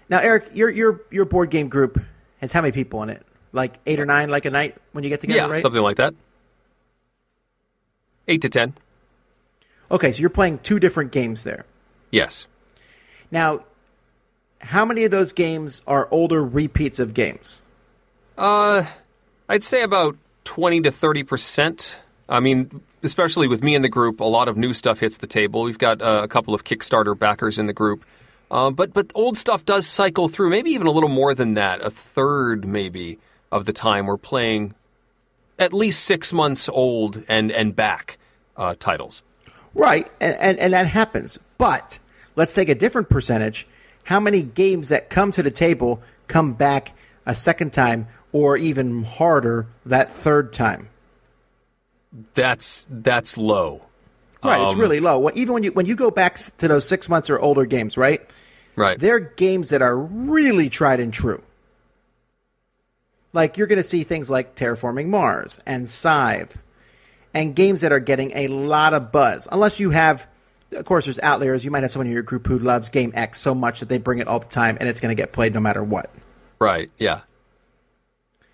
Now, Eric, your board game group has how many people in it? Like 8 or 9, like a night when you get together, right? Yeah, something like that. 8 to 10. Okay, so you're playing 2 different games there. Yes. Now, how many of those games are older repeats of games? I'd say about 20 to 30%. I mean, especially with me in the group, a lot of new stuff hits the table. We've got a couple of Kickstarter backers in the group. But old stuff does cycle through, maybe even a little more than that. A third, maybe, of the time we're playing at least 6 months old and back titles. Right, and that happens. But let's take a different percentage. How many games that come to the table come back a second time, or even harder, that third time? That's low. Right, it's really low. Even when you go back to those 6 months or older games, right? Right. They're games that are really tried and true. Like, you're going to see things like Terraforming Mars and Scythe, and games that are getting a lot of buzz. Unless you have, of course, there's outliers. You might have someone in your group who loves Game X so much that they bring it all the time, and it's going to get played no matter what. Right, yeah.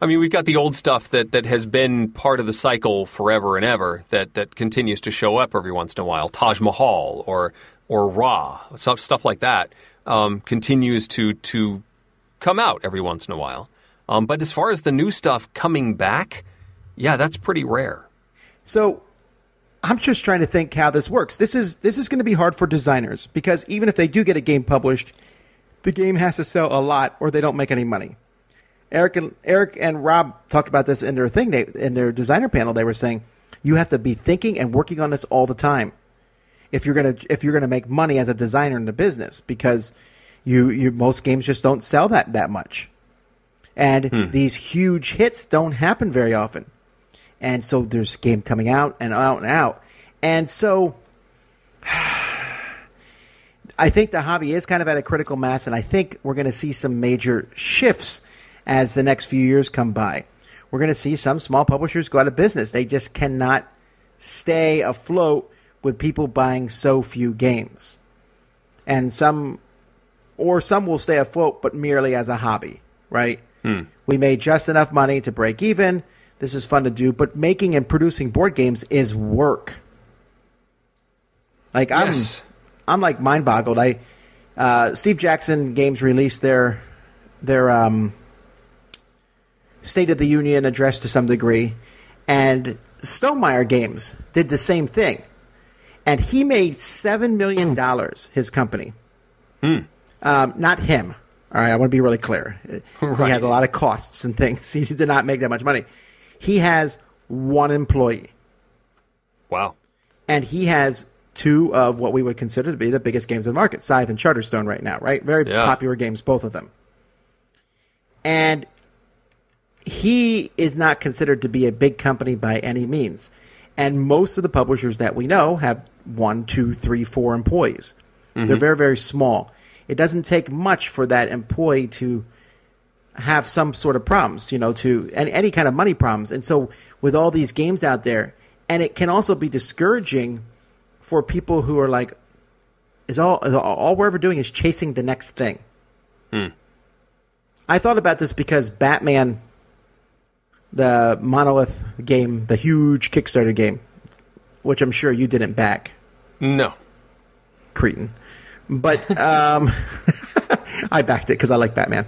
I mean, we've got the old stuff that has been part of the cycle forever and ever that continues to show up every once in a while. Taj Mahal or Ra, stuff like that continues to come out every once in a while. But as far as the new stuff coming back, yeah, that's pretty rare. So I'm just trying to think how this works. This is going to be hard for designers because even if they do get a game published, the game has to sell a lot or they don't make any money. Eric and Rob talked about this in their thing. In their designer panel, they were saying you have to be thinking and working on this all the time if you're gonna make money as a designer in the business, because most games just don't sell that much, and these huge hits don't happen very often, and so there's game coming out and out and out, and so I think the hobby is kind of at a critical mass, and I think we're going to see some major shifts as the next few years come by. We're going to see some small publishers go out of business. They just cannot stay afloat with people buying so few games. And some will stay afloat, but merely as a hobby, right? We made just enough money to break even. This is fun to do, but making and producing board games is work. Like, yes. I'm like mind boggled. Steve Jackson Games released their State of the Union address to some degree, and Stonemaier Games did the same thing, and he made $7 million. His company, not him. All right, I want to be really clear. Right. He has a lot of costs and things. He did not make that much money. He has one employee. Wow. And he has two of what we would consider to be the biggest games in the market, Scythe and Charterstone right now, right? Very popular games, both of them. And he is not considered to be a big company by any means. And most of the publishers that we know have 1, 2, 3, 4 employees. They're very, very small. It doesn't take much for that employee to have some sort of problems, any kind of money problems. And so with all these games out there, and it can also be discouraging for people who are like, all we're ever doing is chasing the next thing. I thought about this because Batman, the Monolith game, the huge Kickstarter game, which I'm sure you didn't back. No. Cretin. But I backed it because I like Batman.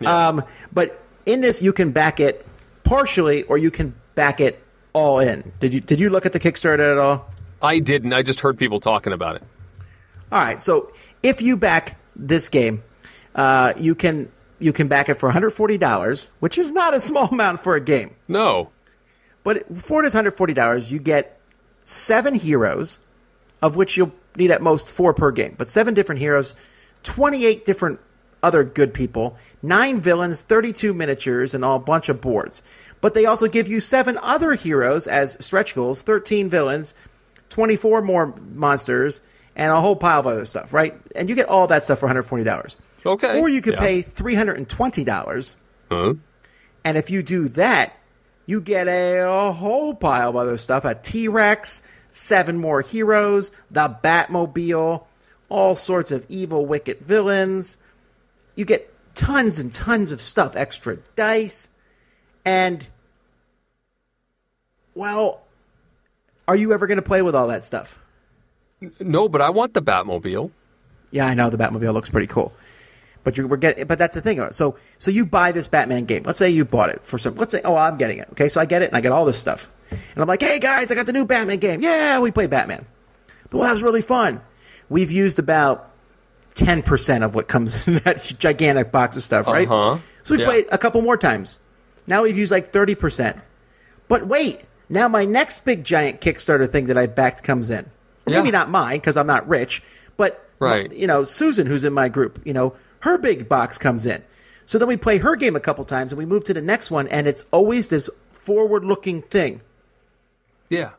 Yeah. But in this, you can back it partially or you can back it all in. Did you look at the Kickstarter at all? I didn't. I just heard people talking about it. All right. So if you back this game, you can back it for $140, which is not a small amount for a game. No. But for this $140, you get 7 heroes, of which you'll need at most 4 per game. But 7 different heroes, 28 different other good people, 9 villains, 32 miniatures, and a bunch of boards. But they also give you 7 other heroes as stretch goals, 13 villains, 24 more monsters, and a whole pile of other stuff, right? And you get all that stuff for $140. Okay. Or you could pay $320. Huh? And if you do that, you get a whole pile of other stuff. A T-Rex, 7 more heroes, the Batmobile, all sorts of evil, wicked villains. You get tons and tons of stuff, extra dice. And, well, are you ever going to play with all that stuff? No, but I want the Batmobile. Yeah, I know the Batmobile looks pretty cool. But but that's the thing. So you buy this Batman game. Let's say you bought it for some. Let's say, I'm getting it. Okay, so I get it and I get all this stuff, and I'm like, hey guys, I got the new Batman game. Yeah, we play Batman. Well, that was really fun. We've used about 10% of what comes in that gigantic box of stuff, right? So we played a couple more times. Now we've used like 30%. But wait, now my next big giant Kickstarter thing that I backed comes in. Or maybe not mine because I'm not rich, but Susan, who's in my group, her big box comes in. So then we play her game a couple times and we move to the next one, and it's always this forward-looking thing. Yeah.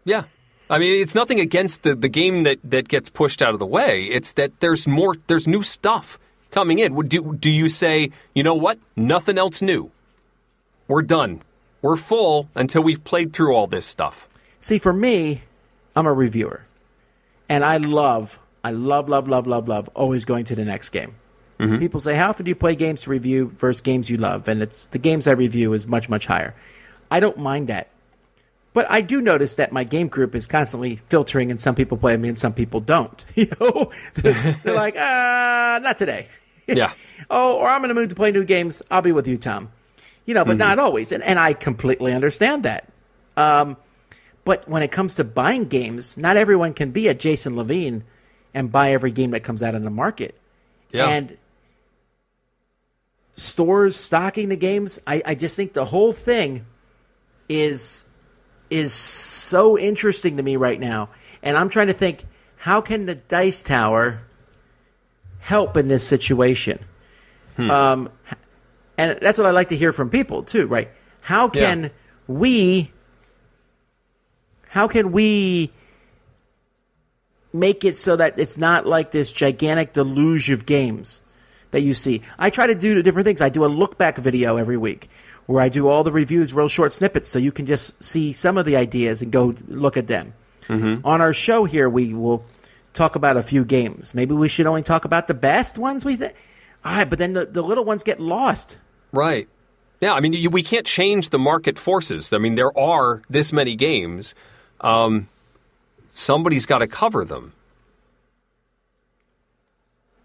Yeah. I mean, it's nothing against the game that gets pushed out of the way. It's that there's new stuff coming in. Do you say, you know what? Nothing else new. We're done. We're full until we've played through all this stuff. See, for me, I'm a reviewer. And I love always going to the next game. People say, how often do you play games to review versus games you love? And it's the games I review is much, much higher. I don't mind that. But I do notice that my game group is constantly filtering, and some people play me and some people don't. You know, they're like, not today. Yeah. Oh, or I'm in the mood to play new games. I'll be with you, Tom. You know, but not always. And I completely understand that. But when it comes to buying games, not everyone can be a Jason Levine and buy every game that comes out in the market. Yeah. And stores stocking the games, I just think the whole thing is so interesting to me right now. And I'm trying to think, how can the Dice Tower help in this situation? And that's what I like to hear from people too, right? How can we make it so that it's not like this gigantic deluge of games that you see? I try to do different things. I do a look back video every week where I do all the reviews, real short snippets, so you can just see some of the ideas and go look at them. On our show here, we will talk about a few games. Maybe we should only talk about the best ones we think. But then the little ones get lost. Right. Yeah, I mean, we can't change the market forces. I mean, there are this many games. Somebody's got to cover them.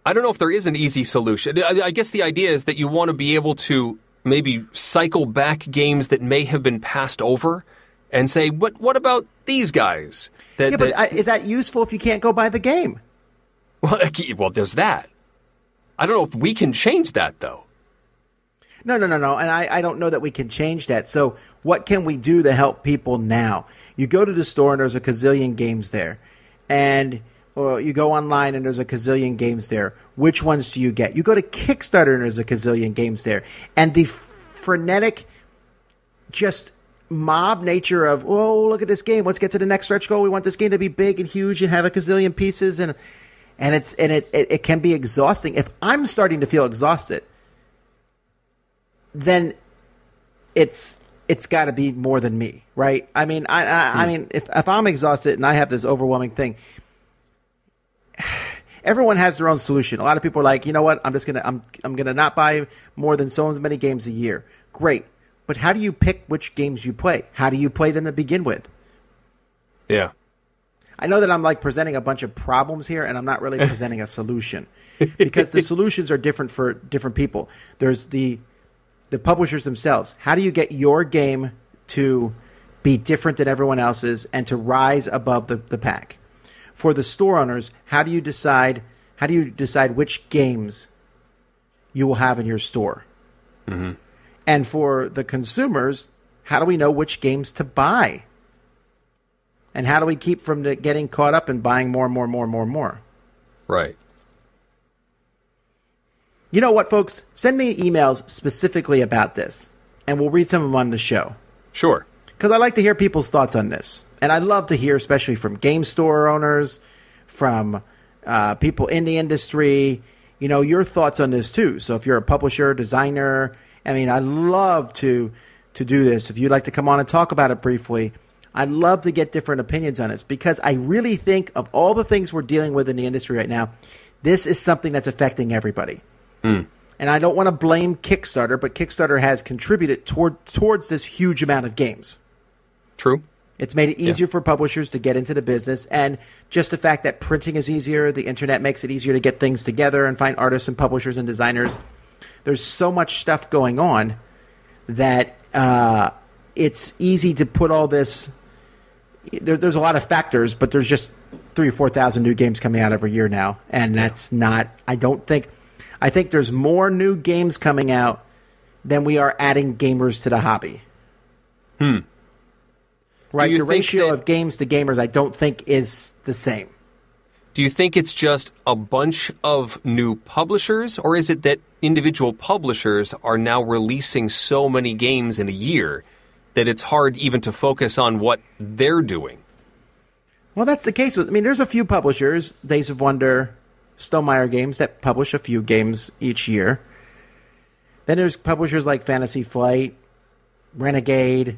I don't know if there is an easy solution. I guess the idea is that you want to be able to maybe cycle back games that may have been passed over and say, what about these guys? But is that useful if you can't go buy the game? Well, there's that. I don't know if we can change that, though. No. And I don't know that we can change that. So what can we do to help people now? You go to the store and there's a gazillion games there. Or you go online and there's a gazillion games there. Which ones do you get? You go to Kickstarter and there's a gazillion games there. And the frenetic, just mob nature of, oh, look at this game. Let's get to the next stretch goal. We want this game to be big and huge and have a gazillion pieces. And it can be exhausting. If I'm starting to feel exhausted, then it's got to be more than me, right? I mean, I mean, if I'm exhausted and I have this overwhelming thing, everyone has their own solution. A lot of people are like, you know what? I'm gonna not buy more than so many games a year. Great, but how do you pick which games you play? How do you play them to begin with? Yeah. I know that I'm like presenting a bunch of problems here, and I'm not really presenting a solution because the solutions are different for different people. There's the publishers themselves. How do you get your game to be different than everyone else's and to rise above the pack? For the store owners, how do you decide which games you will have in your store? Mm-hmm. And for the consumers, how do we know which games to buy? And how do we keep from getting caught up and buying more and more and more and more and more? Right. You know what, folks? Send me emails specifically about this, and we'll read some of them on the show. Sure. Because I like to hear people's thoughts on this. And I love to hear, especially from game store owners, from people in the industry, you know, your thoughts on this too. So if you're a publisher, designer, I mean, I love to do this. If you'd like to come on and talk about it briefly, I'd love to get different opinions on this, because I really think of all the things we're dealing with in the industry right now, this is something that's affecting everybody. And I don't want to blame Kickstarter, but Kickstarter has contributed towards this huge amount of games. True. It's made it easier for publishers to get into the business, and just the fact that printing is easier, the internet makes it easier to get things together and find artists and publishers and designers. There's so much stuff going on that it's easy to put all this. There's a lot of factors, but there's just 3,000 or 4,000 new games coming out every year now, and that's not. I think there's more new games coming out than we are adding gamers to the hobby. Right, the ratio of games to gamers, I don't think is the same. Do you think it's just a bunch of new publishers, or is it that individual publishers are now releasing so many games in a year that it's hard even to focus on what they're doing? Well, that's the case. There's a few publishers, Days of Wonder, Stonemaier Games, that publish a few games each year. Then there's publishers like Fantasy Flight, Renegade,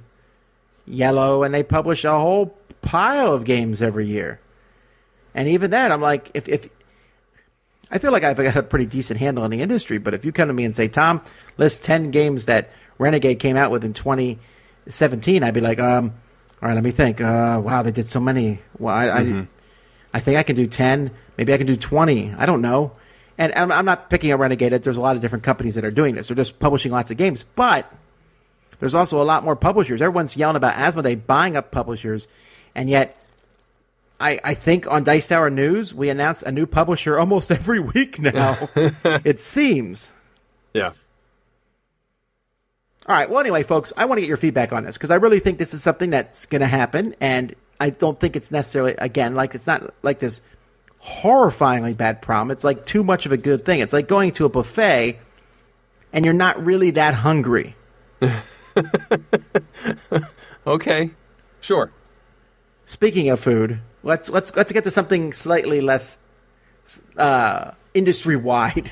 Yellow, and they publish a whole pile of games every year. And even that, I'm like, if I feel like I've got a pretty decent handle on the industry, but if you come to me and say, Tom, list 10 games that Renegade came out with in 2017, I'd be like, all right, let me think. Wow, they did so many. Well, I think I can do 10. Maybe I can do 20. I don't know. And I'm not picking on Renegade. There's a lot of different companies that are doing this. They're just publishing lots of games. But there's also a lot more publishers. Everyone's yelling about Asmodee buying up publishers, and yet I think on Dice Tower News, we announce a new publisher almost every week now. It seems. Yeah. All right. Well, anyway, folks, I want to get your feedback on this because I really think this is something that's going to happen, and I don't think it's necessarily, again, like it's not like this horrifyingly bad problem. It's like too much of a good thing. It's like going to a buffet, and you're not really that hungry. Okay. Sure. Speaking of food, let's get to something slightly less industry-wide.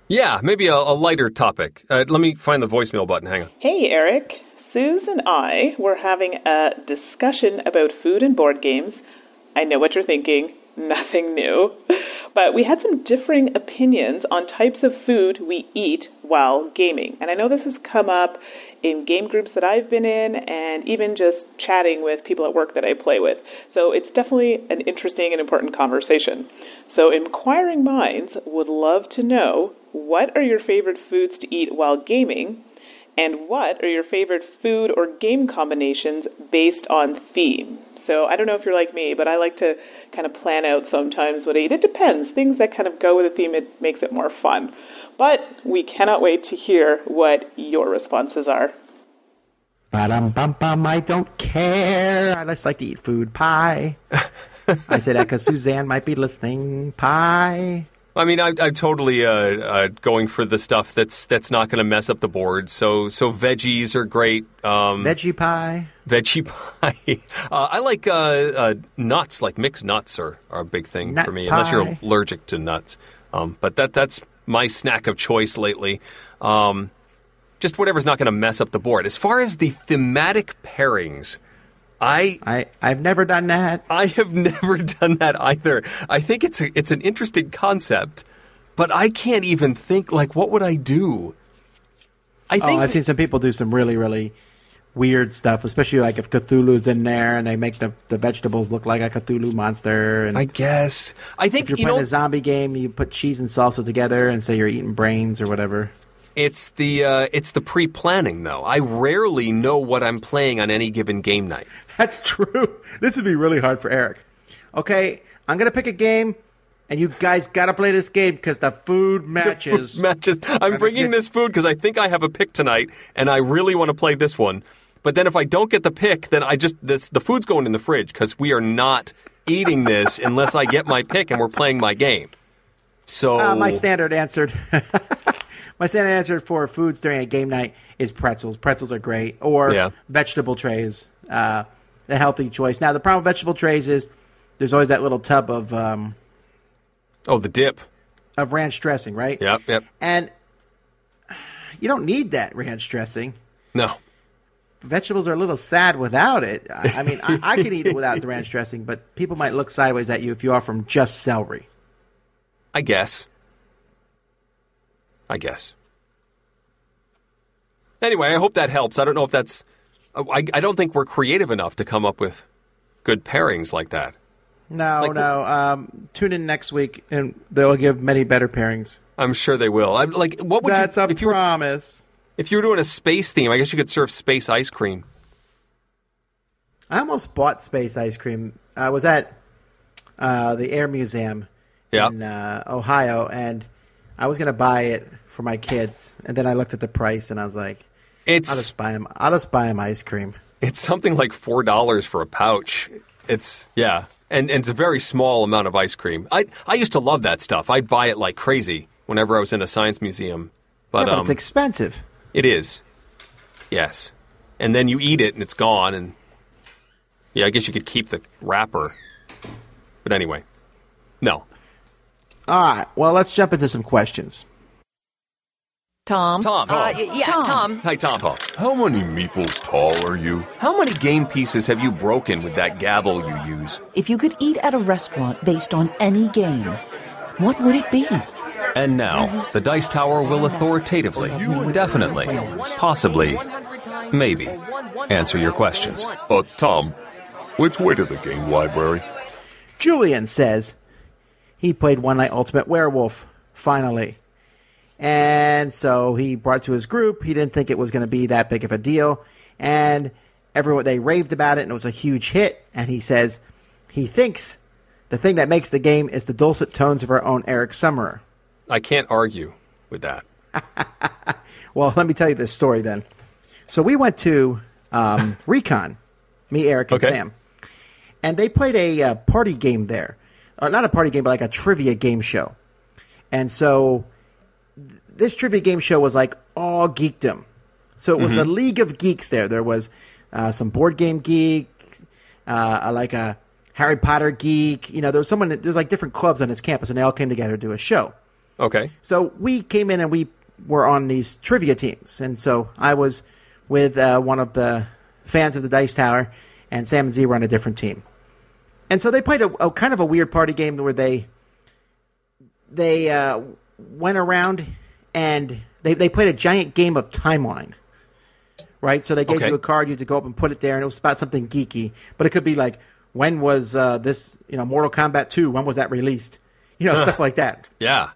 Yeah, maybe a lighter topic. Let me find the voicemail button. Hang on. Hey, Eric. Suze and I were having a discussion about food and board games. I know what you're thinking. Nothing new. But we had some differing opinions on types of food we eat while gaming. And I know this has come up in game groups that I've been in and even just chatting with people at work that I play with. So it's definitely an interesting and important conversation. So inquiring minds would love to know, what are your favorite foods to eat while gaming? And what are your favorite food or game combinations based on theme? So I don't know if you're like me, but I like to kind of plan out sometimes what I eat. It depends. Things that kind of go with the theme, it makes it more fun. But we cannot wait to hear what your responses are. Ba-dum-bum-bum, I don't care. I just like to eat food. Pie. I said that because Suzanne might be listening. Pie. I mean, I'm totally going for the stuff that's not going to mess up the board. So veggies are great. Veggie pie. Veggie pie. I like nuts, like mixed nuts are a big thing Nut for me, pie. unless you're allergic to nuts. But that's my snack of choice lately. Just whatever's not going to mess up the board. As far as the thematic pairings, I've never done that. I have never done that either. I think it's an interesting concept, but I can't even think, like, what would I do? I've seen some people do some really, really weird stuff, especially like if Cthulhu's in there and they make the vegetables look like a Cthulhu monster. And I guess. I think, if you're playing a zombie game, you put cheese and salsa together and say you're eating brains or whatever. It's the pre-planning, though. I rarely know what I'm playing on any given game night. That's true. This would be really hard for Eric. Okay, I'm going to pick a game, and you guys got to play this game because the food matches. The food matches. I'm bringing this food because I think I have a pick tonight, and I really want to play this one. But then if I don't get the pick, then the food's going in the fridge because we are not eating this unless I get my pick and we're playing my game. So my standard answer. My standard answer for foods during a game night is pretzels. Pretzels are great. Or vegetable trays. A healthy choice. Now, the problem with vegetable trays is there's always that little tub of... the dip. Of ranch dressing, right? Yep. And you don't need that ranch dressing. No. Vegetables are a little sad without it. I mean, I can eat it without the ranch dressing, but people might look sideways at you if you offer them just celery. I guess. Anyway, I hope that helps. I don't know if that's... I don't think we're creative enough to come up with good pairings like that. No. Tune in next week, and they'll give many better pairings. I'm sure they will. What would That's a promise. If you were doing a space theme, I guess you could serve space ice cream. I almost bought space ice cream. I was at the Air Museum in Ohio, and I was going to buy it for my kids, and then I looked at the price, and I was like, I'll just buy them ice cream. It's something like $4 for a pouch. And it's a very small amount of ice cream. I used to love that stuff. I'd buy it like crazy whenever I was in a science museum. But it's expensive. It is. Yes. And then you eat it, and it's gone, and I guess you could keep the wrapper. But anyway, no. All right, well, let's jump into some questions. Tom. Tom. Tom. Hi, Tom. How many meeples tall are you? How many game pieces have you broken with that gavel you use? If you could eat at a restaurant based on any game, what would it be? And now, the Dice Tower will authoritatively, definitely, possibly, maybe, answer your questions. Tom, which way to the game library? Julian says he played One Night Ultimate Werewolf, finally. And so he brought it to his group. He didn't think it was going to be that big of a deal. And they raved about it, and it was a huge hit. And he says he thinks the thing that makes the game is the dulcet tones of our own Eric Summerer. I can't argue with that. Well, let me tell you this story then. So we went to Recon, me, Eric, and Sam. And they played a party game there. Or not a party game, but like a trivia game show. And so this trivia game show was like all geekdom. So it was the League of Geeks there. There was some board game geek, like a Harry Potter geek. You know, there's like different clubs on his campus, and they all came together to do a show. Okay. So we came in and we were on these trivia teams. And so I was with one of the fans of the Dice Tower, and Sam and Z were on a different team. And so they played a kind of a weird party game where they went around and they played a giant game of timeline. Right? So they gave you a card, you had to go up and put it there, and it was about something geeky. But it could be like, when was this, Mortal Kombat 2, when was that released? Stuff like that. Yeah.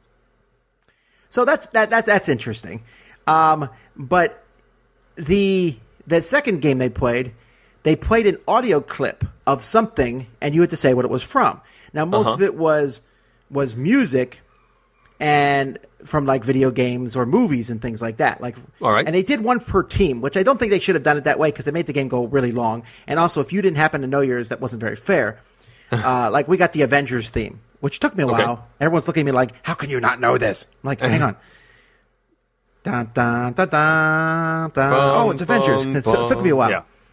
So that's interesting. But the second game they played an audio clip of something, and you had to say what it was from. Now, most of it was music, and from like video games or movies and things like that. All right. And they did one per team, which I don't think they should have done it that way because they made the game go really long. And also, if you didn't happen to know yours, that wasn't very fair. Like we got the Avengers theme, which took me a while. Everyone's looking at me like, how can you not know this? I'm like, hang on. Dun, dun, dun, dun, dun. Oh, it's Avengers. So it took me a while.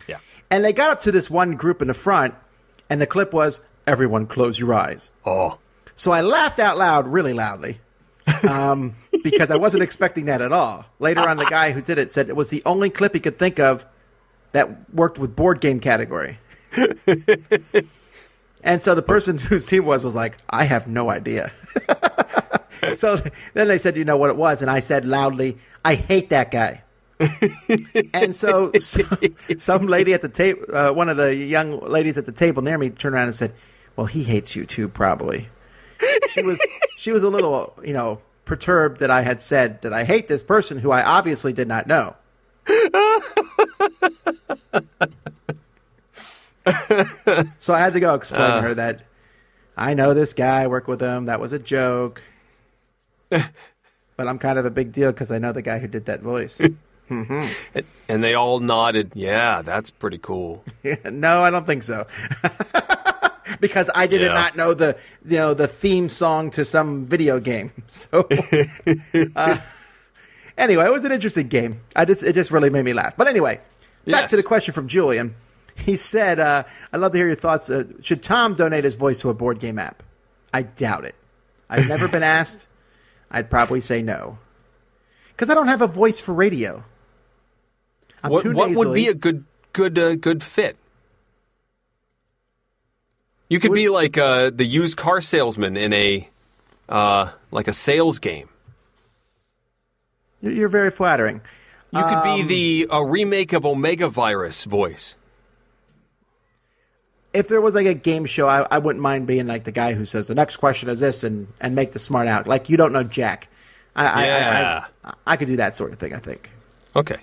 Yeah. And they got up to this one group in the front, and the clip was, everyone close your eyes. Oh. So I laughed out loud really loudly because I wasn't expecting that at all. Later on, the guy who did it said it was the only clip he could think of that worked with board game category. And so the person whose team was like, I have no idea. So then they said, you know what it was? And I said loudly, I hate that guy. And so some lady at the table, one of the young ladies at the table near me turned around and said, well, he hates you too, probably. She was a little, perturbed that I had said that I hate this person who I obviously did not know. So I had to go explain to her that I know this guy, I work with him, that was a joke. But I'm kind of a big deal because I know the guy who did that voice. And they all nodded, yeah, that's pretty cool. No, I don't think so. Because I did not know the theme song to some video game. So anyway, it was an interesting game. It just really made me laugh. But anyway, back to the question from Julian. He said, I'd love to hear your thoughts. Should Tom donate his voice to a board game app? I doubt it. I've never been asked. I'd probably say no. Because I don't have a voice for radio. What would be a good fit? You could be like the used car salesman in a sales game. You're very flattering. You could be the remake of Omega Virus voice. If there was like a game show, I wouldn't mind being like the guy who says the next question is this and make the smart out. Like you don't know Jack. I could do that sort of thing, I think. Okay.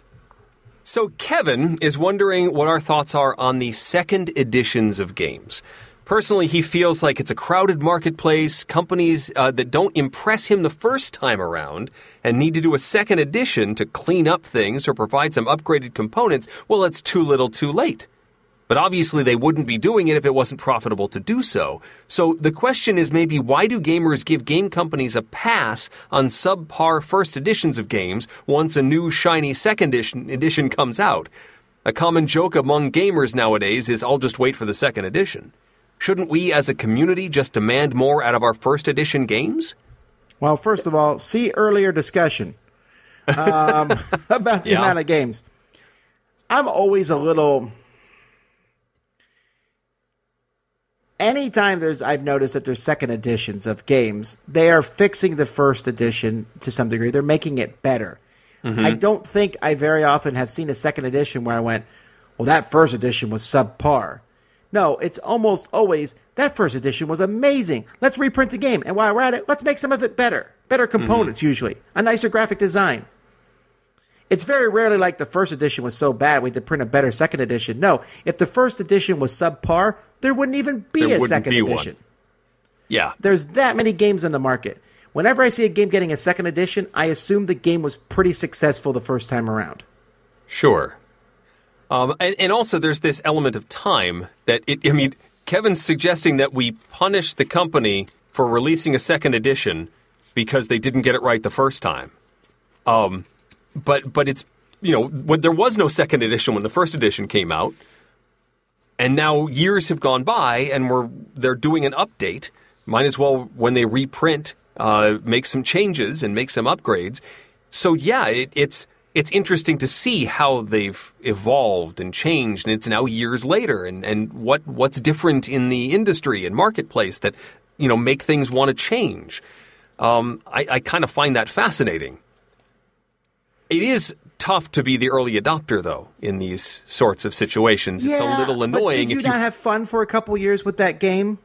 So Kevin is wondering what our thoughts are on the second editions of games. Personally, he feels like it's a crowded marketplace, companies that don't impress him the first time around and need to do a second edition to clean up things or provide some upgraded components. Well, it's too little too late. But obviously they wouldn't be doing it if it wasn't profitable to do so. So the question is maybe why do gamers give game companies a pass on subpar first editions of games once a new shiny second edition comes out? A common joke among gamers nowadays is I'll just wait for the second edition. Shouldn't we as a community just demand more out of our first edition games? Well, first of all, see earlier discussion about the amount of games. I'm always a little... anytime I've noticed that there's second editions of games, they are fixing the first edition to some degree. They're making it better. Mm-hmm. I don't think I very often have seen a second edition where I went, well, that first edition was subpar. No, it's almost always, that first edition was amazing. Let's reprint the game. And while we're at it, let's make some of it better. Better components, usually. A nicer graphic design. It's very rarely like the first edition was so bad we had to print a better second edition. No, if the first edition was subpar, there wouldn't even be a second edition. Yeah. There's that many games in the market. Whenever I see a game getting a second edition, I assume the game was pretty successful the first time around. Sure. And also there's this element of time that, Kevin's suggesting that we punish the company for releasing a second edition because they didn't get it right the first time. But it's, when there was no second edition when the first edition came out, and now years have gone by and they're doing an update. Might as well, when they reprint, make some changes and make some upgrades. So yeah, it's interesting to see how they've evolved and changed, and it's now years later, and what's different in the industry and marketplace that make things want to change. I kind of find that fascinating. It is tough to be the early adopter, though, in these sorts of situations. It's a little annoying. But did you not have fun for a couple years with that game?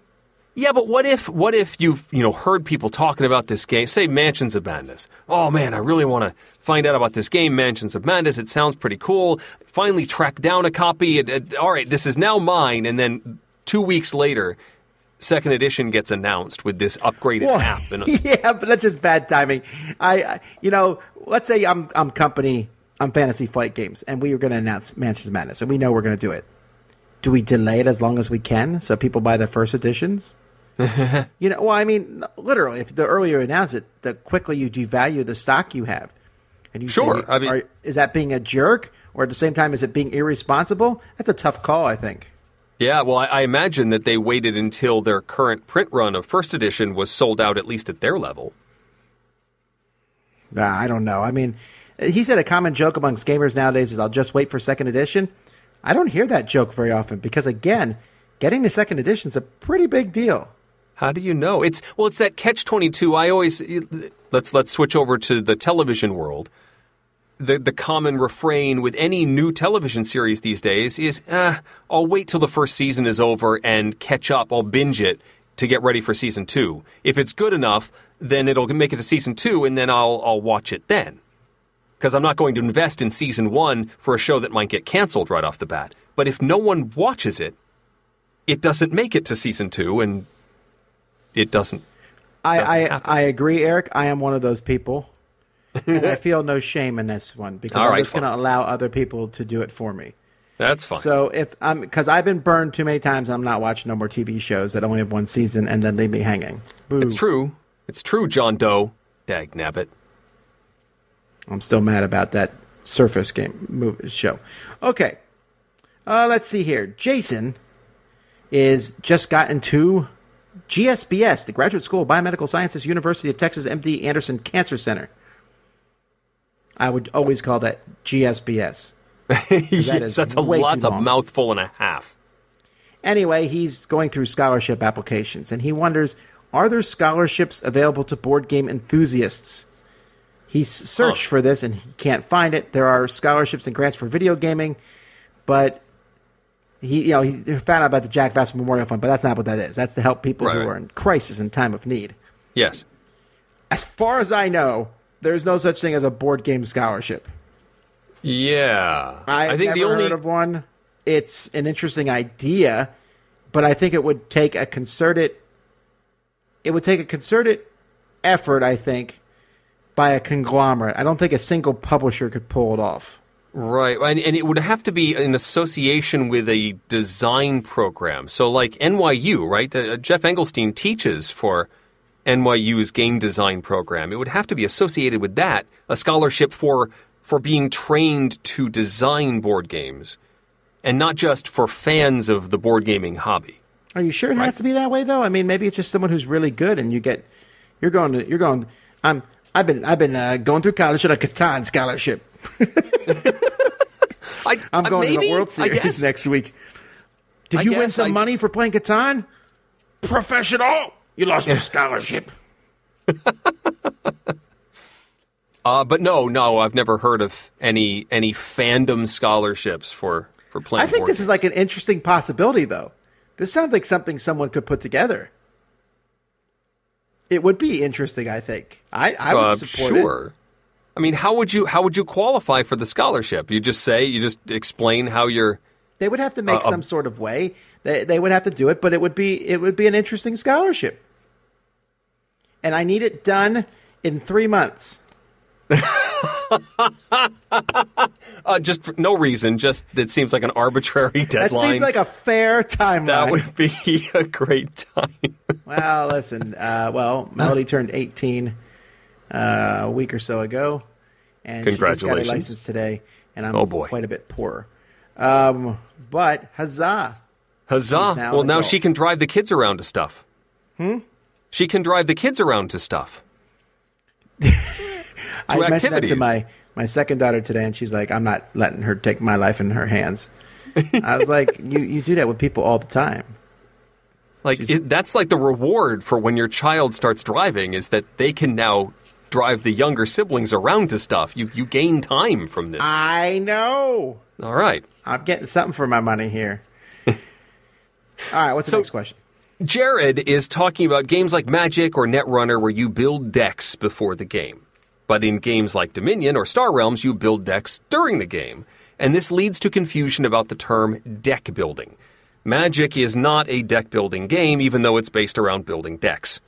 Yeah, but what if you've heard people talking about this game, say Mansions of Madness. Oh man, I really want to find out about this game, Mansions of Madness. It sounds pretty cool. Finally track down a copy. All right, this is now mine. And then 2 weeks later, second edition gets announced with this upgraded app. Yeah, but that's just bad timing. Let's say I'm Fantasy Flight Games, and we are going to announce Mansions of Madness, and we know we're going to do it. Do we delay it as long as we can so people buy the first editions? Literally, if the earlier you announce it, the quicker you devalue the stock you have. And you sure. Is that being a jerk, or at the same time, is it being irresponsible? That's a tough call, I think. Yeah, well, I imagine that they waited until their current print run of first edition was sold out, at least at their level. I don't know. He said a common joke amongst gamers nowadays is, I'll just wait for second edition. I don't hear that joke very often because, again, getting the second edition is a pretty big deal. How do you know? It's that catch-22. Let's switch over to the television world. The common refrain with any new television series these days is, I'll wait till the first season is over and catch up. I'll binge it to get ready for season 2. If it's good enough, then it'll make it to season 2, and then I'll watch it then. Because I'm not going to invest in season 1 for a show that might get canceled right off the bat. But if no one watches it, it doesn't make it to season 2, and it doesn't. I agree, Eric. I am one of those people. And I feel no shame in this one because I'm just going to allow other people to do it for me. That's fine. So because I've been burned too many times, I'm not watching no more TV shows that only have one season and then leave me hanging. Boo. It's true. It's true, John Doe. Dagnabbit. I'm still mad about that Surface game show. Okay. Let's see here. Jason is just got into GSBS, the Graduate School of Biomedical Sciences, University of Texas MD Anderson Cancer Center. I would always call that GSBS. Yes, that's a mouthful and a half. Anyway, he's going through scholarship applications, and he wonders, are there scholarships available to board game enthusiasts? He's searched for this, and he can't find it. There are scholarships and grants for video gaming, but he found out about the Jack Vassar Memorial Fund, but that's not what that is. That's to help people who are in crisis and time of need. Yes. As far as I know, there's no such thing as a board game scholarship. Yeah. I think never heard of one. It's an interesting idea, but I think it would take a concerted effort, I think, by a conglomerate. I don't think a single publisher could pull it off. Right, and it would have to be in association with a design program. So like NYU, right? Jeff Engelstein teaches for NYU's game design program. It would have to be associated with that, a scholarship for being trained to design board games, and not just for fans of the board gaming hobby. Are you sure it has to be that way, though? Maybe it's just someone who's really good, and you're going. I've been going through college at a Catan scholarship. I'm going to the World Series next week. Did you win some money for playing Catan? professional. You lost your scholarship. But no, I've never heard of any fandom scholarships for playing. I think board this games. is like an interesting possibility, though. This sounds like something someone could put together. It would be interesting, I think. I would support it. Sure. I mean, how would you qualify for the scholarship? You just explain how you're. They would have to make some sort of way. They would have to do it, but it would be an interesting scholarship. And I need it done in 3 months. Just for no reason. Just it seems like an arbitrary deadline. That seems like a fair timeline. That would be a great time. Well, listen. Melody turned 18 a week or so ago, and she just got her Congratulations. license today. And I'm boy. quite a bit poorer. But huzzah! Huzzah! Now Well, an now adult. she can drive the kids around to stuff. She can drive the kids around to stuff. I mentioned that activities. to my second daughter today, and she's like, "I'm not letting her take my life in her hands." I was like, "You do that with people all the time." Like that's like the reward for when your child starts driving is that they can now drive the younger siblings around to stuff. You gain time from this. I know. All right. I'm getting something for my money here. All right, what's the next question? Jared is talking about games like Magic or Netrunner where you build decks before the game. But in games like Dominion or Star Realms, you build decks during the game. And this leads to confusion about the term deck building. Magic is not a deck building game, even though it's based around building decks.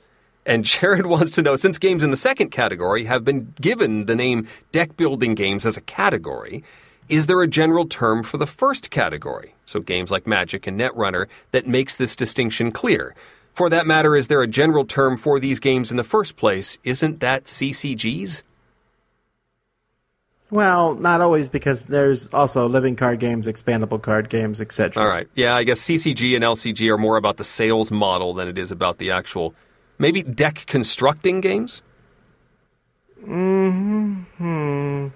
And Jared wants to know, since games in the second category have been given the name deck building games as a category, is there a general term for the first category, so games like Magic and Netrunner, that makes this distinction clear? For that matter, is there a general term for these games in the first place? Isn't that CCGs? Well, not always, because there's also living card games, expandable card games, etc. All right. Yeah, I guess CCG and LCG are more about the sales model than it is about the actual, maybe deck constructing games? Mm-hmm.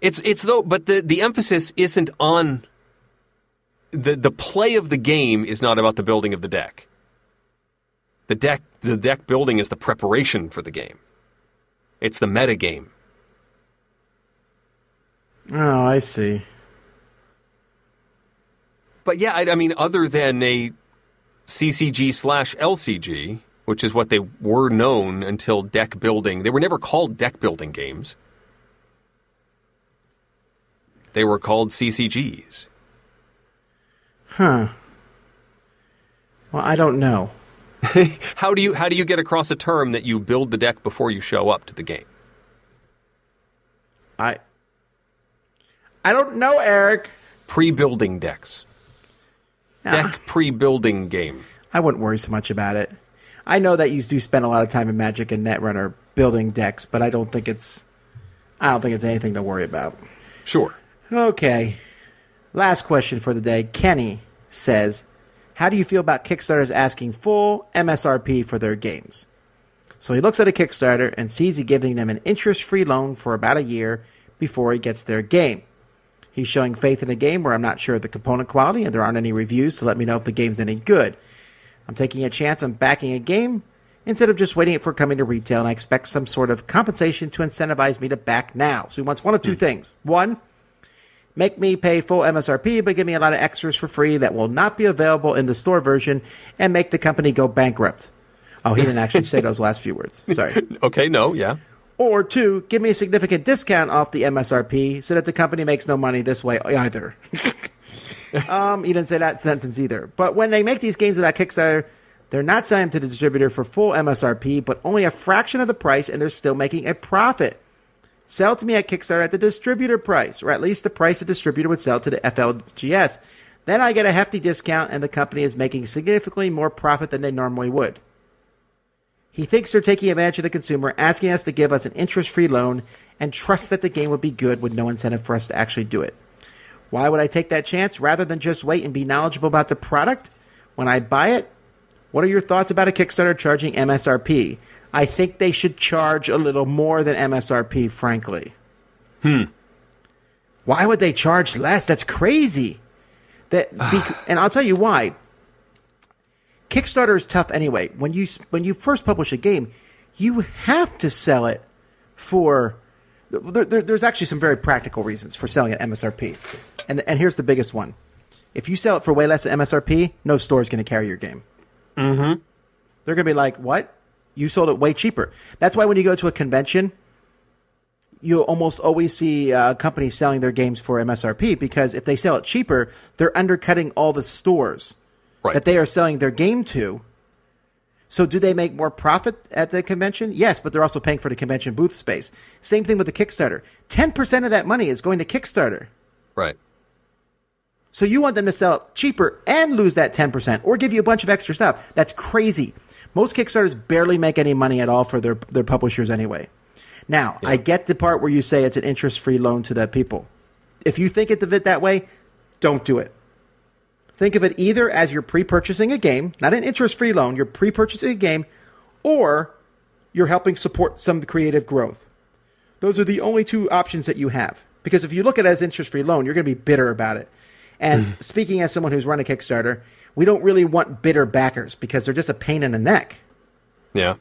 It's though, but the emphasis isn't on the play of the game is not about the building of the deck. The deck building is the preparation for the game. It's the meta game. Oh, I see. But yeah, I mean, other than a CCG/LCG, which is what they were known until deck building, they were never called deck building games. They were called CCGs. Huh. Well, I don't know. How do you get across a term that you build the deck before you show up to the game? I don't know, Eric. Pre-building decks. Nah, Deck pre-building game. I wouldn't worry so much about it. I know that you do spend a lot of time in Magic and Netrunner building decks, but I don't think it's anything to worry about. Sure. Okay. Last question for the day. Kenny says, how do you feel about Kickstarters asking full MSRP for their games? So he looks at a Kickstarter and sees he giving them an interest-free loan for about a year before he gets their game. He's showing faith in a game where I'm not sure of the component quality and there aren't any reviews to let me know if the game's any good. I'm taking a chance on backing a game instead of just waiting for it coming to retail, and I expect some sort of compensation to incentivize me to back now. So he wants one of two things. One, make me pay full MSRP, but give me a lot of extras for free that will not be available in the store version and make the company go bankrupt. Oh, he didn't actually say those last few words. Sorry. Okay, no, yeah. Or two, give me a significant discount off the MSRP so that the company makes no money this way either. He didn't say that sentence either. But when they make these games with that Kickstarter, they're not selling them to the distributor for full MSRP, but only a fraction of the price, and they're still making a profit. Sell to me at Kickstarter at the distributor price, or at least the price the distributor would sell to the FLGS. Then I get a hefty discount, and the company is making significantly more profit than they normally would. He thinks they're taking advantage of the consumer, asking us to give us an interest-free loan, and trusts that the game would be good with no incentive for us to actually do it. Why would I take that chance rather than just wait and be knowledgeable about the product when I buy it? What are your thoughts about a Kickstarter charging MSRP? I think they should charge a little more than MSRP, frankly. Why would they charge less? That's crazy. And I'll tell you why. Kickstarter is tough anyway. When you first publish a game, you have to sell it for. There's actually some very practical reasons for selling at MSRP, and here's the biggest one: if you sell it for way less than MSRP, no store is going to carry your game. Mm-hmm. They're going to be like, "What? You sold it way cheaper." That's why when you go to a convention, you'll almost always see companies selling their games for MSRP, because if they sell it cheaper, they're undercutting all the stores that they are selling their game to. So do they make more profit at the convention? Yes, but they're also paying for the convention booth space. Same thing with the Kickstarter. 10% of that money is going to Kickstarter. Right. So you want them to sell it cheaper and lose that 10% or give you a bunch of extra stuff. That's crazy. Most Kickstarters barely make any money at all for their publishers anyway. Now, I get the part where you say it's an interest-free loan to the people. If you think of it that way, don't do it. Think of it either as you're pre-purchasing a game, not an interest-free loan, you're pre-purchasing a game, or you're helping support some creative growth. Those are the only two options that you have. Because if you look at it as interest-free loan, you're going to be bitter about it. And speaking as someone who's run a Kickstarter, we don't really want bitter backers because they're just a pain in the neck. Yeah.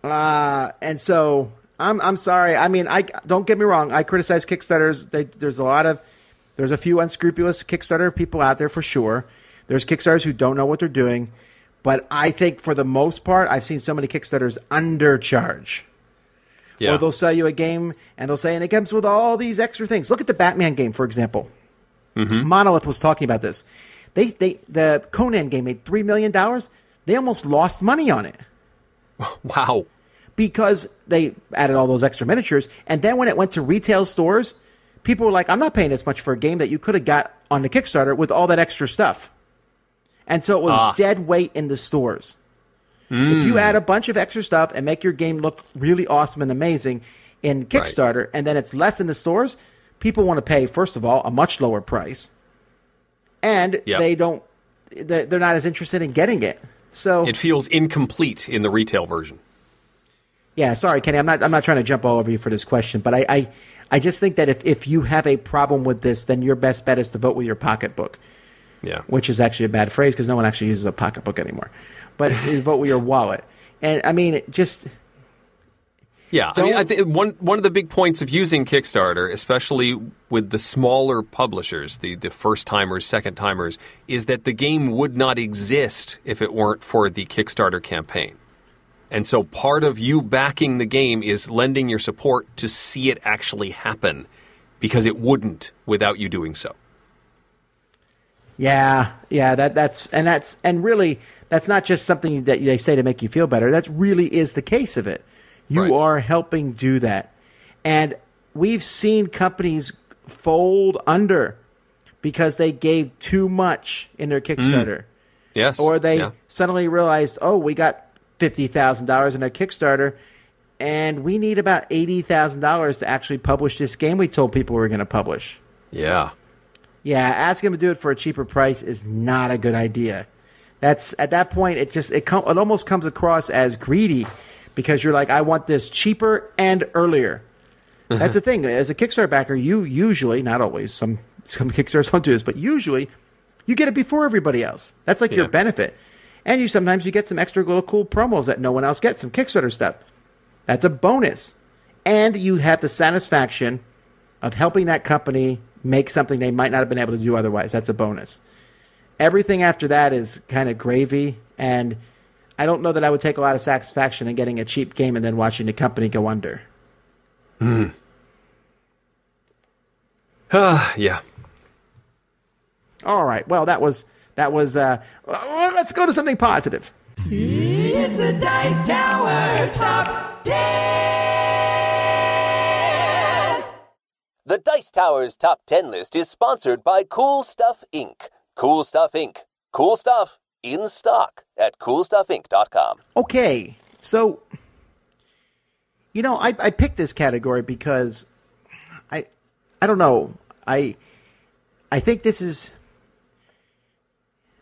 And so I'm sorry. I mean, don't get me wrong. I criticize Kickstarters. There's a few unscrupulous Kickstarter people out there for sure. There's Kickstarters who don't know what they're doing. But I think for the most part, I've seen so many Kickstarters undercharge. Yeah. Or they'll sell you a game and they'll say, and it comes with all these extra things. Look at the Batman game, for example. Mm-hmm. Monolith was talking about this. The Conan game made $3 million. They almost lost money on it. Wow. Because they added all those extra miniatures. And then when it went to retail stores, people were like, I'm not paying as much for a game that you could have got on the Kickstarter with all that extra stuff. And so it was dead weight in the stores. If you add a bunch of extra stuff and make your game look really awesome and amazing in Kickstarter, and then it's less in the stores, people want to pay, first of all, a much lower price. And they're not as interested in getting it. So it feels incomplete in the retail version. Yeah, sorry, Kenny. I'm not trying to jump all over you for this question, but I just think that if you have a problem with this, then your best bet is to vote with your pocketbook. Yeah. Which is actually a bad phrase because no one actually uses a pocketbook anymore. But vote with your wallet. And I mean, Yeah, I mean, I think one of the big points of using Kickstarter, especially with the smaller publishers, the first-timers, second-timers, is that the game would not exist if it weren't for the Kickstarter campaign. And so part of you backing the game is lending your support to see it actually happen, because it wouldn't without you doing so. Yeah, and really, that's not just something that they say to make you feel better. That really is the case of it. You are helping do that. And we've seen companies fold under because they gave too much in their Kickstarter. Yes. Or they suddenly realized, we got $50,000 in our Kickstarter, and we need about $80,000 to actually publish this game we told people we were going to publish. Yeah. Yeah, asking them to do it for a cheaper price is not a good idea. That's at that point, it almost comes across as greedy. Because you're like, I want this cheaper and earlier. That's the thing. As a Kickstarter backer, you usually, not always, some Kickstarters don't do this, but usually you get it before everybody else. That's like your benefit. And sometimes you get some extra little cool promos that no one else gets, some Kickstarter stuff. That's a bonus. And you have the satisfaction of helping that company make something they might not have been able to do otherwise. That's a bonus. Everything after that is kind of gravy, and I don't know that I would take a lot of satisfaction in getting a cheap game and then watching the company go under. Yeah. All right. Well, that was. Let's go to something positive. It's a Dice Tower Top 10. The Dice Tower's Top 10 list is sponsored by Cool Stuff Inc. Cool Stuff Inc. Cool stuff in stock at coolstuffinc.com. Okay, so, I picked this category because I don't know. I think this is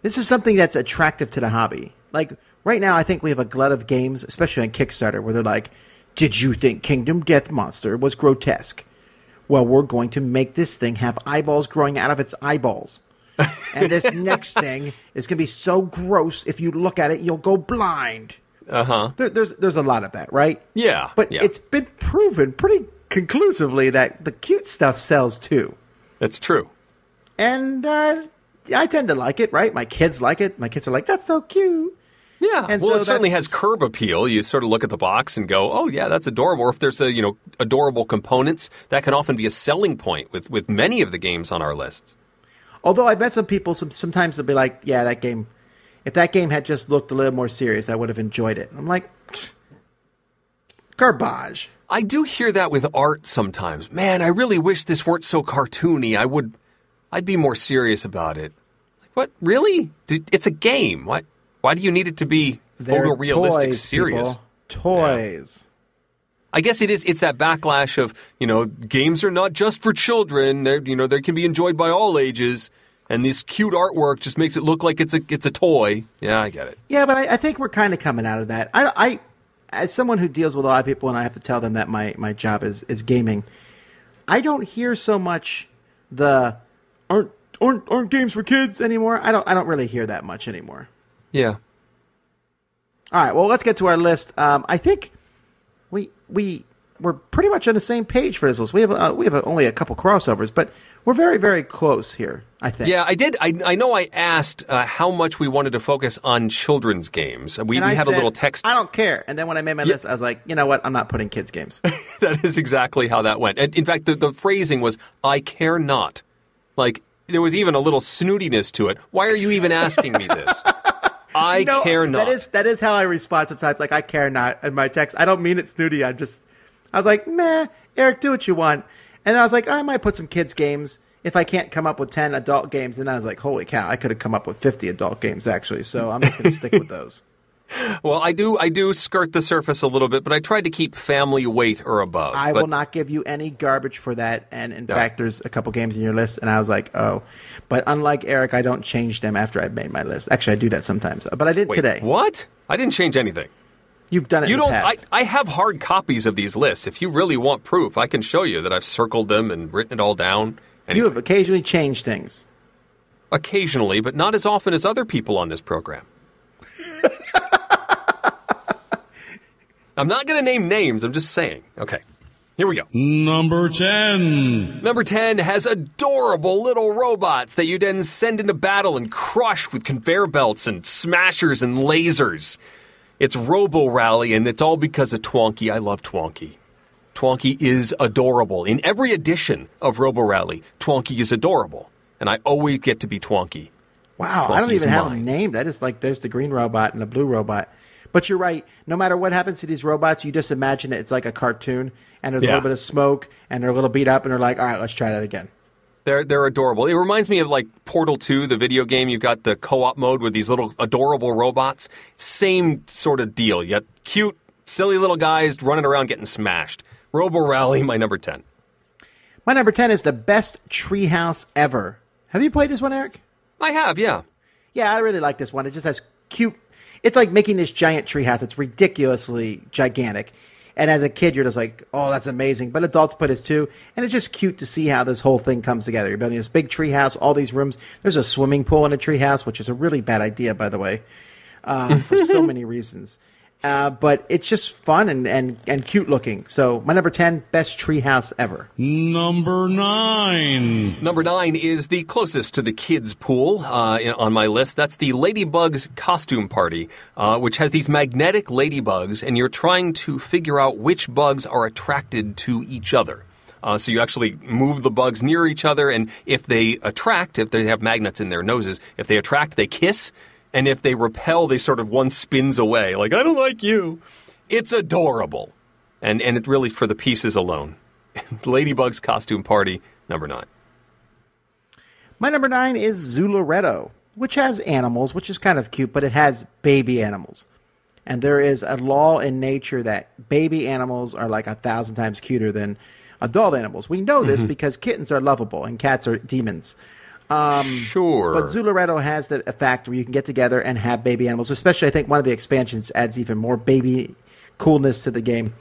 something that's attractive to the hobby. Like, right now, I think we have a glut of games, especially on Kickstarter, where they're like, did you think Kingdom Death Monster was grotesque? Well, we're going to make this thing have eyeballs growing out of its eyeballs. And this next thing is going to be so gross, if you look at it, you'll go blind. Uh-huh. There's a lot of that, right? Yeah. But yeah. it's been proven pretty conclusively that the cute stuff sells too. That's true. And I tend to like it, right? My kids like it. My kids are like, that's so cute. Yeah, and well, so it certainly has curb appeal. You sort of look at the box and go, "Oh, yeah, that's adorable." Or if there's adorable components, that can often be a selling point with many of the games on our lists. Although I've met some people, sometimes they'll be like, "Yeah, that game. If that game had just looked a little more serious, I would have enjoyed it." I'm like, garbage. I do hear that with art sometimes. Man, I really wish this weren't so cartoony. I'd be more serious about it. Like, what? Really? It's a game. What? Why do you need it to be photorealistic, toys, serious? People. Toys. Yeah. I guess it's that backlash of, games are not just for children. They can be enjoyed by all ages. And this cute artwork just makes it look like it's a toy. Yeah, I get it. Yeah, but I think we're kind of coming out of that. I as someone who deals with a lot of people and I have to tell them that my job is gaming, I don't hear so much the aren't games for kids anymore. I don't really hear that much anymore. Yeah. All right. Well, let's get to our list. I think we're pretty much on the same page for this list. We have only a couple crossovers, but we're very, very close here, I think. Yeah, I did. I know I asked how much we wanted to focus on children's games. We had said, a little text. I don't care. And then when I made my list, I was like, you know what? I'm not putting kids' games. That is exactly how that went. And in fact, the phrasing was, I care not. Like, there was even a little snootiness to it. Why are you even asking me this? I care not. That is how I respond sometimes. Like, I care not in my text. I don't mean it snooty. I was like, meh, Eric, do what you want. And I was like, I might put some kids' games if I can't come up with 10 adult games. And I was like, holy cow, I could have come up with 50 adult games, actually. So I'm just going to stick with those. Well, I do skirt the surface a little bit, but I tried to keep family weight or above. I will not give you any garbage for that. And in fact, there's a couple games in your list, and I was like, oh. But unlike Eric, I don't change them after I've made my list. Actually, I do that sometimes, but I didn't today. What? I didn't change anything. You've done it in the past. I have hard copies of these lists. If you really want proof, I can show you that I've circled them and written it all down. Anyway. You have occasionally changed things. Occasionally, but not as often as other people on this program. I'm not going to name names. I'm just saying. Okay, here we go. Number 10. Number 10 has adorable little robots that you then send into battle and crush with conveyor belts and smashers and lasers. It's Robo Rally, and it's all because of Twonky. I love Twonky. Twonky is adorable. In every edition of Robo Rally, Twonky is adorable, and I always get to be Twonky. Wow, I don't even have them named. I just like, there's the green robot and the blue robot. But you're right. No matter what happens to these robots, you just imagine it's like a cartoon, and there's a little bit of smoke, and they're a little beat up, and they're like, all right, let's try that again. They're adorable. It reminds me of like Portal 2, the video game. You've got the co-op mode with these little adorable robots. Same sort of deal. You got cute, silly little guys running around getting smashed. Robo Rally, my number 10. My number 10 is the best treehouse ever. Have you played this one, Eric? I have, yeah. Yeah, I really like this one. It just has cute... It's like making this giant treehouse. It's ridiculously gigantic. And as a kid, you're just like, oh, that's amazing. But adults put it too. And it's just cute to see how this whole thing comes together. You're building this big treehouse, all these rooms. There's a swimming pool in a treehouse, which is a really bad idea, by the way, for so many reasons. But it's just fun and cute looking. So my number 10, best treehouse ever. Number 9. Number 9 is the closest to the kids' pool on my list. That's the Ladybugs Costume Party, which has these magnetic ladybugs, and you're trying to figure out which bugs are attracted to each other. So you actually move the bugs near each other, and if they attract, if they have magnets in their noses, if they attract, they kiss. And if they repel, they sort of one spins away. Like, I don't like you. It's adorable. And it's really for the pieces alone. Ladybug's Costume Party, number 9. My number 9 is Zooloretto, which has animals, which is kind of cute, but it has baby animals. And there is a law in nature that baby animals are like 1,000 times cuter than adult animals. We know this because kittens are lovable and cats are demons. Sure. But Zooloretto has the fact where you can get together and have baby animals, especially I think one of the expansions adds even more baby coolness to the game.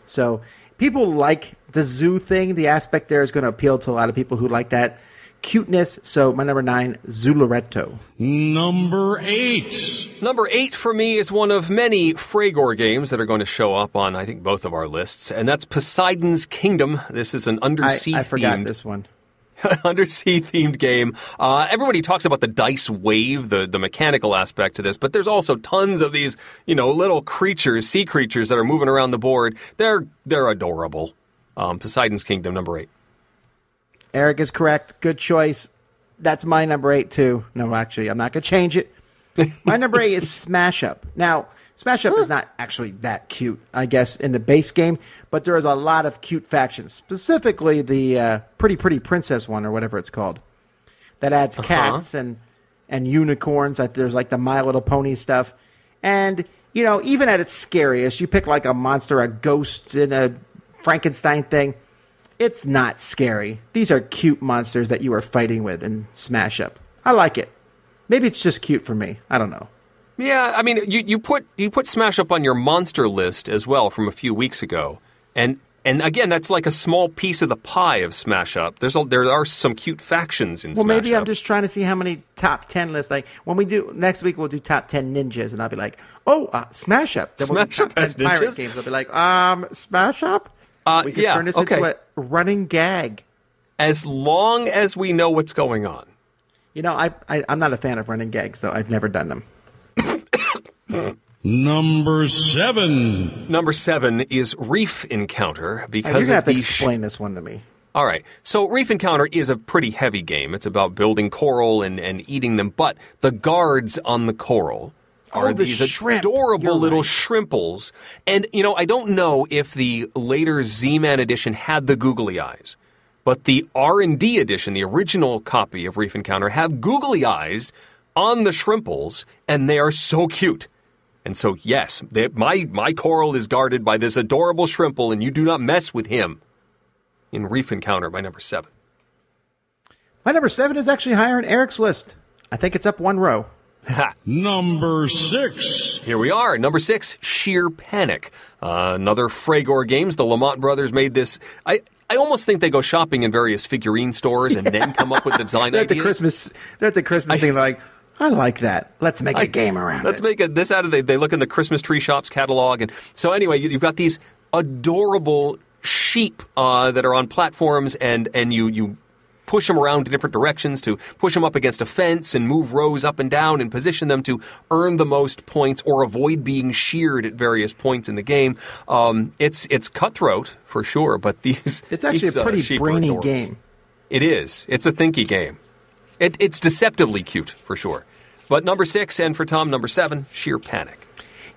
So people like the zoo thing. The aspect there is going to appeal to a lot of people who like that cuteness. So my number 9, Zularetto. Number 8. Number 8 for me is one of many Fragor games that are going to show up on, I think, both of our lists, and that's Poseidon's Kingdom. This is an undersea I forgot themed, this one. undersea themed game. Everybody talks about the dice wave, the mechanical aspect to this, but there's also tons of these, little creatures, sea creatures that are moving around the board. They're adorable. Poseidon's Kingdom, number 8. Eric is correct. Good choice. That's my number 8, too. No, actually, I'm not going to change it. My number 8 is Smash Up. Now, Smash Up is not actually that cute, I guess, in the base game, but there is a lot of cute factions, specifically the Pretty Princess one, or whatever it's called, that adds cats and unicorns. There's like the My Little Pony stuff. And, even at its scariest, you pick like a monster, a ghost, and a Frankenstein thing. It's not scary. These are cute monsters that you are fighting with in Smash Up. I like it. Maybe it's just cute for me. I don't know. Yeah, I mean, you put Smash Up on your monster list as well from a few weeks ago, and again, that's like a small piece of the pie of Smash Up. There are some cute factions in Smash Up. Well, maybe I'm just trying to see how many top 10 lists. Like when we do next week, we'll do top 10 ninjas, and I'll be like, Smash Up. Then Smash Up has ninjas. Pirate games. I'll be like, Smash Up. We could turn this into a running gag. As long as we know what's going on. I'm not a fan of running gags, though. I've never done them. Number 7. Number 7 is Reef Encounter. Because you're going to have to explain this one to me. All right. So Reef Encounter is a pretty heavy game. It's about building coral and eating them. But the guards on the coral are these adorable little shrimples. And, I don't know if the later Z-Man edition had the googly eyes. But the R&D edition, the original copy of Reef Encounter, have googly eyes on the shrimples, and they are so cute. And so, yes, my coral is guarded by this adorable shrimple, and you do not mess with him. In Reef Encounter, my number 7. My number 7 is actually higher on Eric's list. I think it's up one row. Number 6. Here we are. Number 6, Sheer Panic. Another Fragor Games. The Lamont brothers made this. I almost think they go shopping in various figurine stores and then come up with design ideas. They're at the Christmas thing. They're like, I like that. Let's make a game around it. Let's make this out of it. They look in the Christmas Tree Shop's catalog. And so anyway, you've got these adorable sheep that are on platforms, and you push them around to different directions to push them up against a fence and move rows up and down and position them to earn the most points or avoid being sheared at various points in the game. It's cutthroat for sure, but it's actually a pretty brainy game. It is. It's a thinky game. It's deceptively cute for sure. But number 6, and for Tom, number 7, Sheer Panic.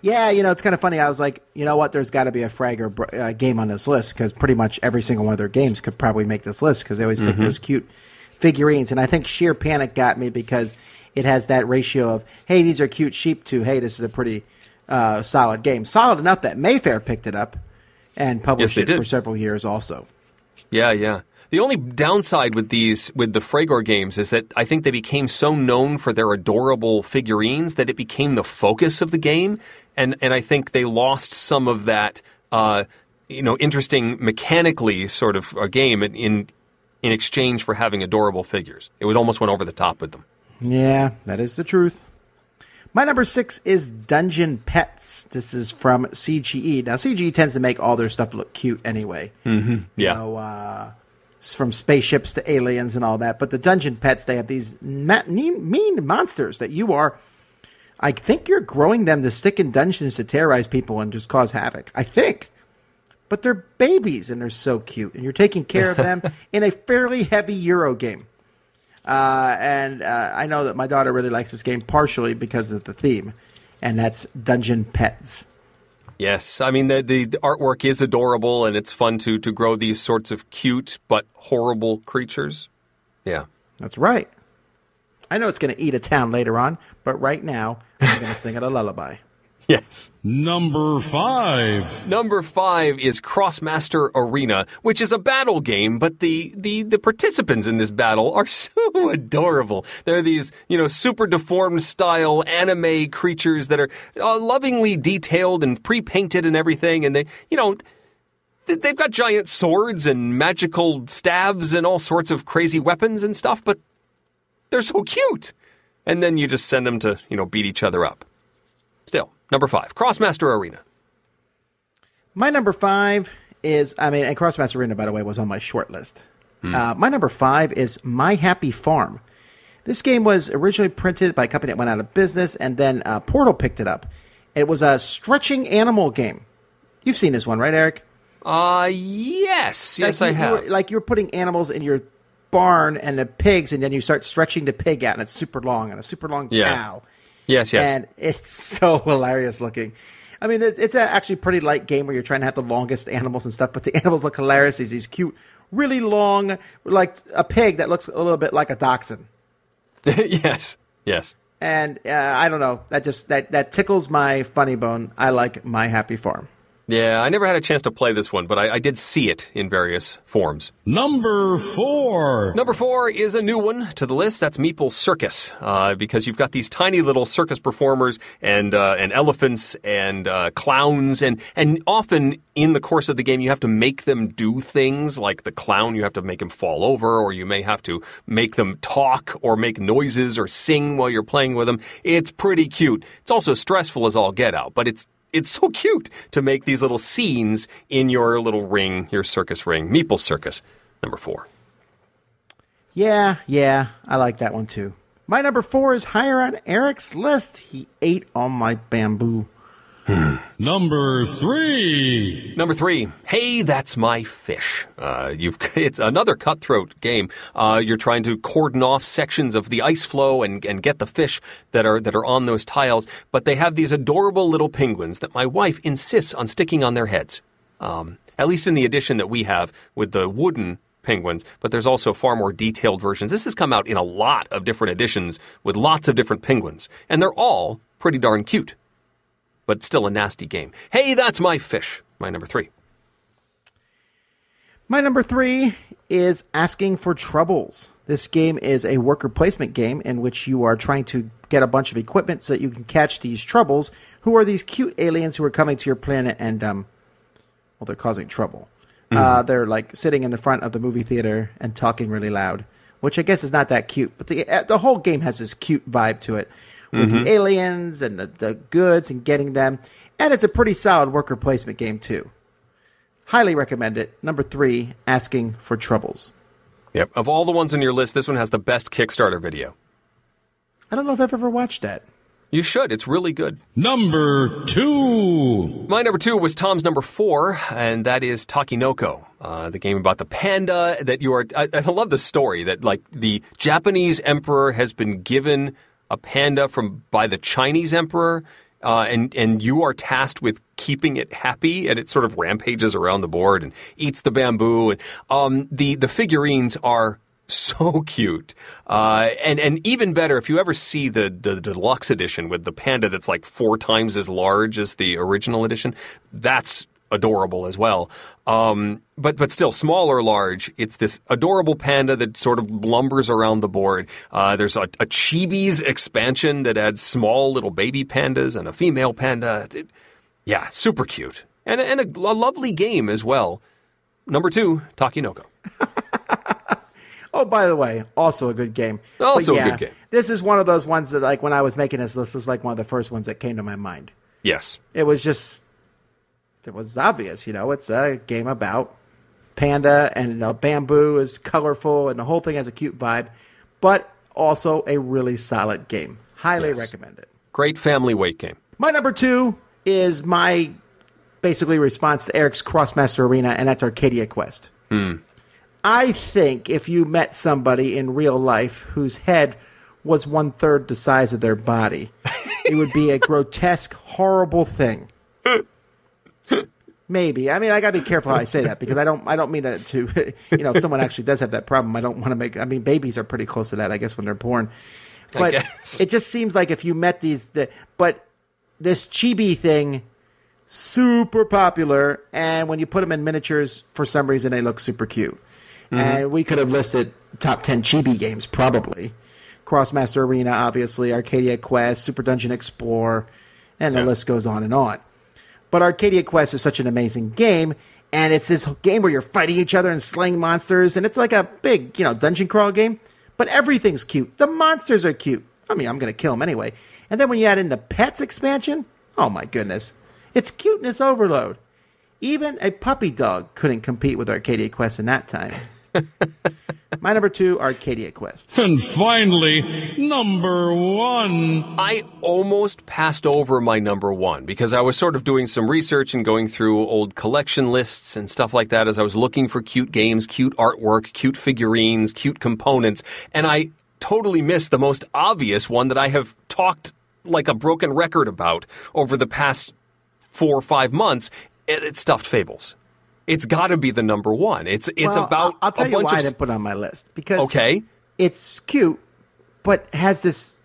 Yeah, it's kind of funny. I was like, you know what? There's got to be a Fragor game on this list because pretty much every single one of their games could probably make this list because they always pick those cute figurines. And I think Sheer Panic got me because it has that ratio of, hey, these are cute sheep to, hey, this is a pretty solid game. Solid enough that Mayfair picked it up and published it for several years also. Yeah. The only downside with the Fragor games is that I think they became so known for their adorable figurines that it became the focus of the game, and I think they lost some of that, interesting mechanically sort of a game in exchange for having adorable figures. It almost went over the top with them. Yeah, that is the truth. My number 6 is Dungeon Pets. This is from CGE. Now, CGE tends to make all their stuff look cute anyway. Mm-hmm. Yeah. From spaceships to aliens and all that. But the Dungeon Pets, they have these mean monsters that I think you're growing them to stick in dungeons to terrorize people and just cause havoc. I think. But they're babies and they're so cute. And you're taking care of them in a fairly heavy Euro game. And I know that my daughter really likes this game partially because of the theme. And that's Dungeon Pets. Yes, I mean, the artwork is adorable, and it's fun to grow these sorts of cute but horrible creatures. Yeah. That's right. I know it's going to eat a town later on, but right now, I'm going to sing it a lullaby. Yes. Number 5. Number 5 is Crossmaster Arena, which is a battle game, but the participants in this battle are so adorable. They're these, super deformed style anime creatures that are lovingly detailed and pre-painted and everything, and they've got giant swords and magical stabs and all sorts of crazy weapons and stuff, but they're so cute. And then you just send them to, beat each other up. Still, number 5, Crossmaster Arena. My number 5 is, and Crossmaster Arena, by the way, was on my short list. My number 5 is My Happy Farm. This game was originally printed by a company that went out of business, and then Portal picked it up. It was a stretching animal game. You've seen this one, right, Eric? Yes. Yes, I have. You're putting animals in your barn and the pigs, and then you start stretching the pig out, and it's super long, and a super long cow. Yes. And it's so hilarious looking. It's actually a pretty light game where you're trying to have the longest animals and stuff, but the animals look hilarious. These cute, really long, like a pig that looks a little bit like a dachshund. Yes. And I don't know. That tickles my funny bone. I like My Happy Farm. Yeah, I never had a chance to play this one, but I did see it in various forms. Number 4. Number 4 is a new one to the list. That's Meeple Circus, because you've got these tiny little circus performers and elephants and clowns, and often in the course of the game you have to make them do things. Like the clown, you have to make him fall over, or you may have to make them talk or make noises or sing while you're playing with them. It's pretty cute. It's also stressful as all get out, but it's so cute to make these little scenes in your little ring, your circus ring. Meeple Circus, number 4. Yeah, I like that one too. My number 4 is higher on Eric's list. He ate all my bamboo. Number 3. Number 3. Hey, That's My Fish. It's another cutthroat game. You're trying to cordon off sections of the ice flow and get the fish that are on those tiles. But they have these adorable little penguins that my wife insists on sticking on their heads. At least in the edition that we have with the wooden penguins. But there's also far more detailed versions. This has come out in a lot of different editions with lots of different penguins. And they're all pretty darn cute. But still a nasty game. Hey, That's My Fish. My number 3. My number 3 is Asking for Troubles. This game is a worker placement game in which you are trying to get a bunch of equipment so that you can catch these troubles, who are these cute aliens who are coming to your planet and, they're causing trouble. They're like sitting in the front of the movie theater and talking really loud, which I guess is not that cute. But the whole game has this cute vibe to it. With the aliens and the goods and getting them. And it's a pretty solid worker placement game, too. Highly recommend it. Number 3, Asking for Troubles. Yep. Of all the ones on your list, this one has the best Kickstarter video. I don't know if I've ever watched that. You should. It's really good. Number 2. My number 2 was Tom's number 4, and that is Takinoko, the game about the panda that you are... I love the story that, like, the Japanese emperor has been given a panda by the Chinese emperor, and you are tasked with keeping it happy, and it sort of rampages around the board and eats the bamboo. And the figurines are so cute, and even better if you ever see the deluxe edition with the panda that's like 4 times as large as the original edition. That's adorable as well. But still, small or large, it's this adorable panda that sort of lumbers around the board. There's a Chibi's expansion that adds small little baby pandas and a female panda. Super cute. And a lovely game as well. Number 2, Takinoko. Oh, by the way, also a good game. Also a good game. This is one of those ones that, like, when I was making this list, was like one of the first ones that came to my mind. Yes. It was obvious, it's a game about panda, and bamboo is colorful, and the whole thing has a cute vibe, but also a really solid game. Highly recommend it. Great family weight game. My number 2 is my basically response to Eric's Crossmaster Arena, and that's Arcadia Quest. I think if you met somebody in real life whose head was 1/3 the size of their body, it would be a grotesque, horrible thing. Maybe. I gotta be careful how I say that, because I don't mean to if someone actually does have that problem, I don't want to make, babies are pretty close to that, I guess, when they're born. But it just seems like if you met but this chibi thing, super popular, and when you put them in miniatures, for some reason they look super cute. And we could have listed top 10 chibi games, probably. Crossmaster Arena, obviously, Arcadia Quest, Super Dungeon Explorer, and the list goes on and on. But Arcadia Quest is such an amazing game, And it's this game where you're fighting each other and slaying monsters, and it's like a big, dungeon crawl game. But everything's cute. The monsters are cute. I mean, I'm going to kill them anyway. And then when you add in the pets expansion, oh my goodness. It's cuteness overload. Even a puppy dog couldn't compete with Arcadia Quest in that time. My number 2, Arcadia Quest. And finally, number 1. I almost passed over my number 1 because I was sort of doing some research and going through old collection lists and stuff like that as I was looking for cute games, cute artwork, cute figurines, cute components, and I totally missed the most obvious one that I have talked like a broken record about over the past 4 or 5 months. It's Stuffed Fables. It's got to be the number 1. It's about I'll tell a you bunch why of I didn't put it on my list. Because it's cute, but has this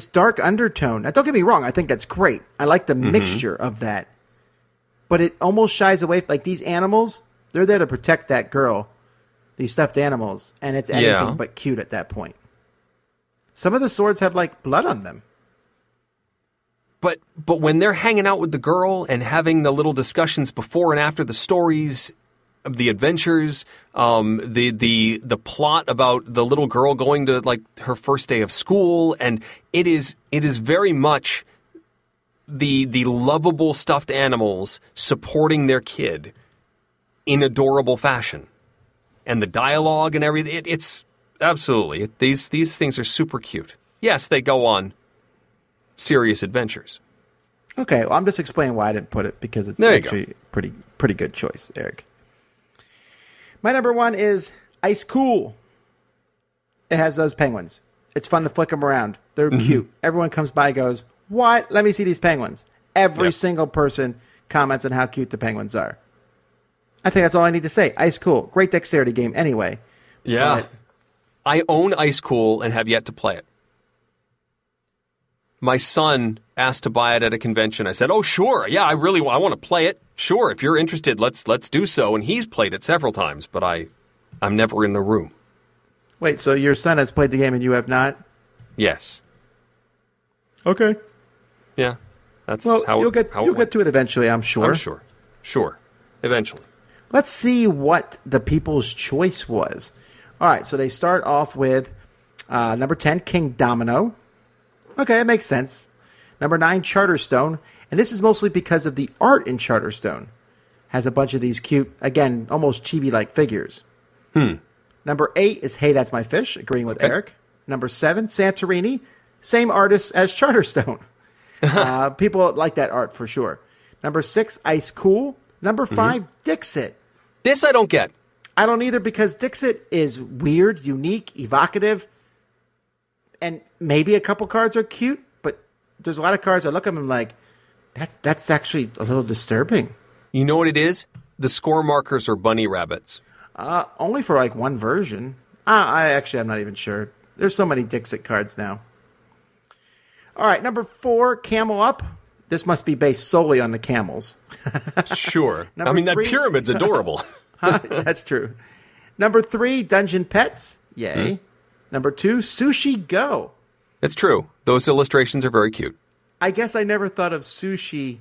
dark undertone. Now, don't get me wrong. I think that's great. I like the mixture of that. But it almost shies away. Like these animals, they're there to protect that girl. These stuffed animals. And it's anything but cute at that point. Some of the swords have like blood on them. But when they're hanging out with the girl and having the little discussions before and after the stories, the adventures, the plot about the little girl going to like her first day of school, and it is very much the lovable stuffed animals supporting their kid in adorable fashion, and the dialogue and everything. It's absolutely these things are super cute. Yes, they go on serious adventures. Okay, well, I'm just explaining why I didn't put it, because it's actually a pretty good choice, Eric. My number 1 is Ice Cool. It has those penguins. It's fun to flick them around. They're cute. Everyone comes by and goes, what? Let me see these penguins. Every single person comments on how cute the penguins are. I think that's all I need to say. Ice Cool. Great dexterity game anyway. Yeah. I own Ice Cool and have yet to play it. My son asked to buy it at a convention. I said, oh, sure. Yeah, I want to play it. Sure, if you're interested, let's do so. And he's played it several times, but I'm never in the room. Wait, so your son has played the game and you have not? Yes. Okay. Yeah. That's how you'll get to it eventually, I'm sure. I'm sure. Sure. Eventually. Let's see what the people's choice was. All right, so they start off with number 10, King Domino. Okay, it makes sense. Number 9, Charterstone. And this is mostly because of the art in Charterstone. Has a bunch of these cute, again, almost chibi-like figures. Number 8 is Hey, That's My Fish, agreeing with Eric. Number 7, Santorini. Same artist as Charterstone. People like that art for sure. Number 6, Ice Cool. Number 5, Dixit. This I don't get. I don't either, because Dixit is weird, unique, evocative. And maybe a couple cards are cute, but there's a lot of cards I look at them like, that's actually a little disturbing. You know what it is? The score markers are bunny rabbits. Only for like one version. I'm not even sure. There's so many Dixit cards now. All right, number 4, Camel Up. This must be based solely on the camels. Sure. I mean, 3, that pyramid's adorable. That's true. Number 3, Dungeon Pets. Yay. Number 2, Sushi Go. It's true. Those illustrations are very cute. I guess I never thought of sushi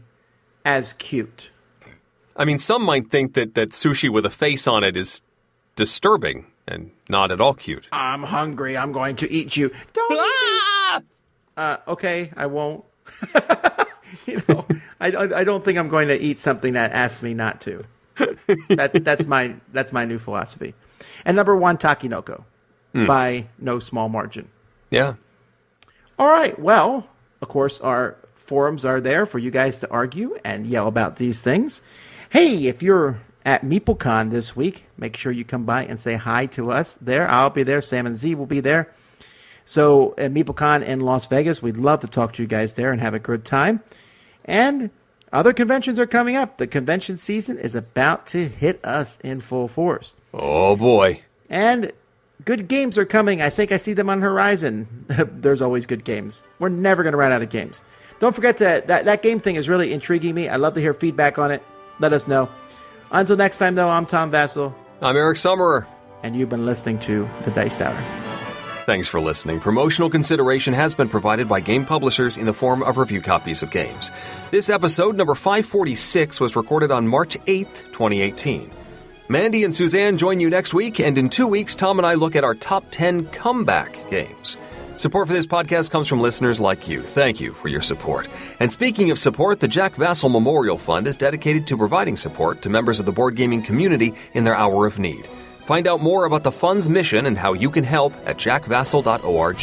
as cute. I mean, some might think that sushi with a face on it is disturbing and not at all cute. I'm hungry. I'm going to eat you. Don't eat me. Okay, I won't. I don't think I'm going to eat something that asks me not to. That's my new philosophy. And number 1, Takinoko. By no small margin. Yeah. All right. Well, of course, our forums are there for you guys to argue and yell about these things. Hey, if you're at MeepleCon this week, make sure you come by and say hi to us there. I'll be there. Sam and Z will be there. So at MeepleCon in Las Vegas, we'd love to talk to you guys there and have a good time. And other conventions are coming up. The convention season is about to hit us in full force. Oh, boy. And good games are coming. I think I see them on the horizon. There's always good games. We're never going to run out of games. Don't forget that game thing is really intriguing me. I'd love to hear feedback on it. Let us know. Until next time, though, I'm Tom Vassell. I'm Eric Summerer. And you've been listening to The Dice Tower. Thanks for listening. Promotional consideration has been provided by game publishers in the form of review copies of games. This episode, number 546, was recorded on March 8th, 2018. Mandy and Suzanne join you next week, and in 2 weeks, Tom and I look at our top 10 comeback games. Support for this podcast comes from listeners like you. Thank you for your support. And speaking of support, the Jack Vassell Memorial Fund is dedicated to providing support to members of the board gaming community in their hour of need. Find out more about the fund's mission and how you can help at jackvassell.org.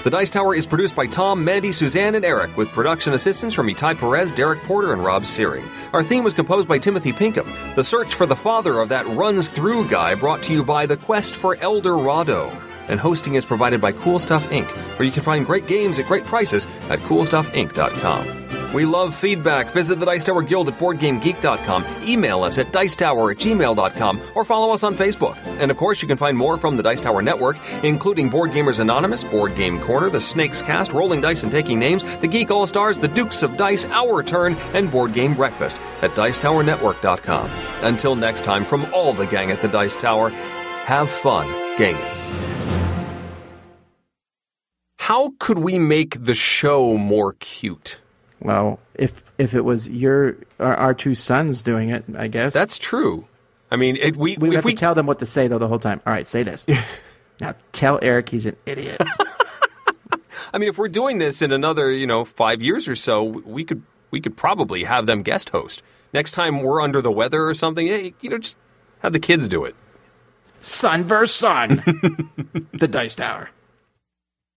The Dice Tower is produced by Tom, Mandy, Suzanne, and Eric, with production assistance from Itai Perez, Derek Porter, and Rob Searing. Our theme was composed by Timothy Pinkham. The search for the father of that runs-through guy brought to you by The Quest for El Dorado. And hosting is provided by Cool Stuff Inc., where you can find great games at great prices at coolstuffinc.com. We love feedback. Visit the Dice Tower Guild at BoardGameGeek.com. Email us at dicetower@gmail.com or follow us on Facebook. And of course, you can find more from the Dice Tower Network, including Board Gamers Anonymous, Board Game Corner, The Snakes Cast, Rolling Dice and Taking Names, The Geek All-Stars, The Dukes of Dice, Our Turn, and Board Game Breakfast at dicetowernetwork.com. Until next time, from all the gang at the Dice Tower, have fun gaming. How could we make the show more cute? Well, if it was our two sons doing it, I guess. That's true. I mean, we have to tell them what to say, though, the whole time. All right, say this. Now tell Eric he's an idiot. I mean, if we're doing this in another, 5 years or so, we could probably have them guest host. Next time we're under the weather or something, just have the kids do it. Son versus son. The Dice Tower.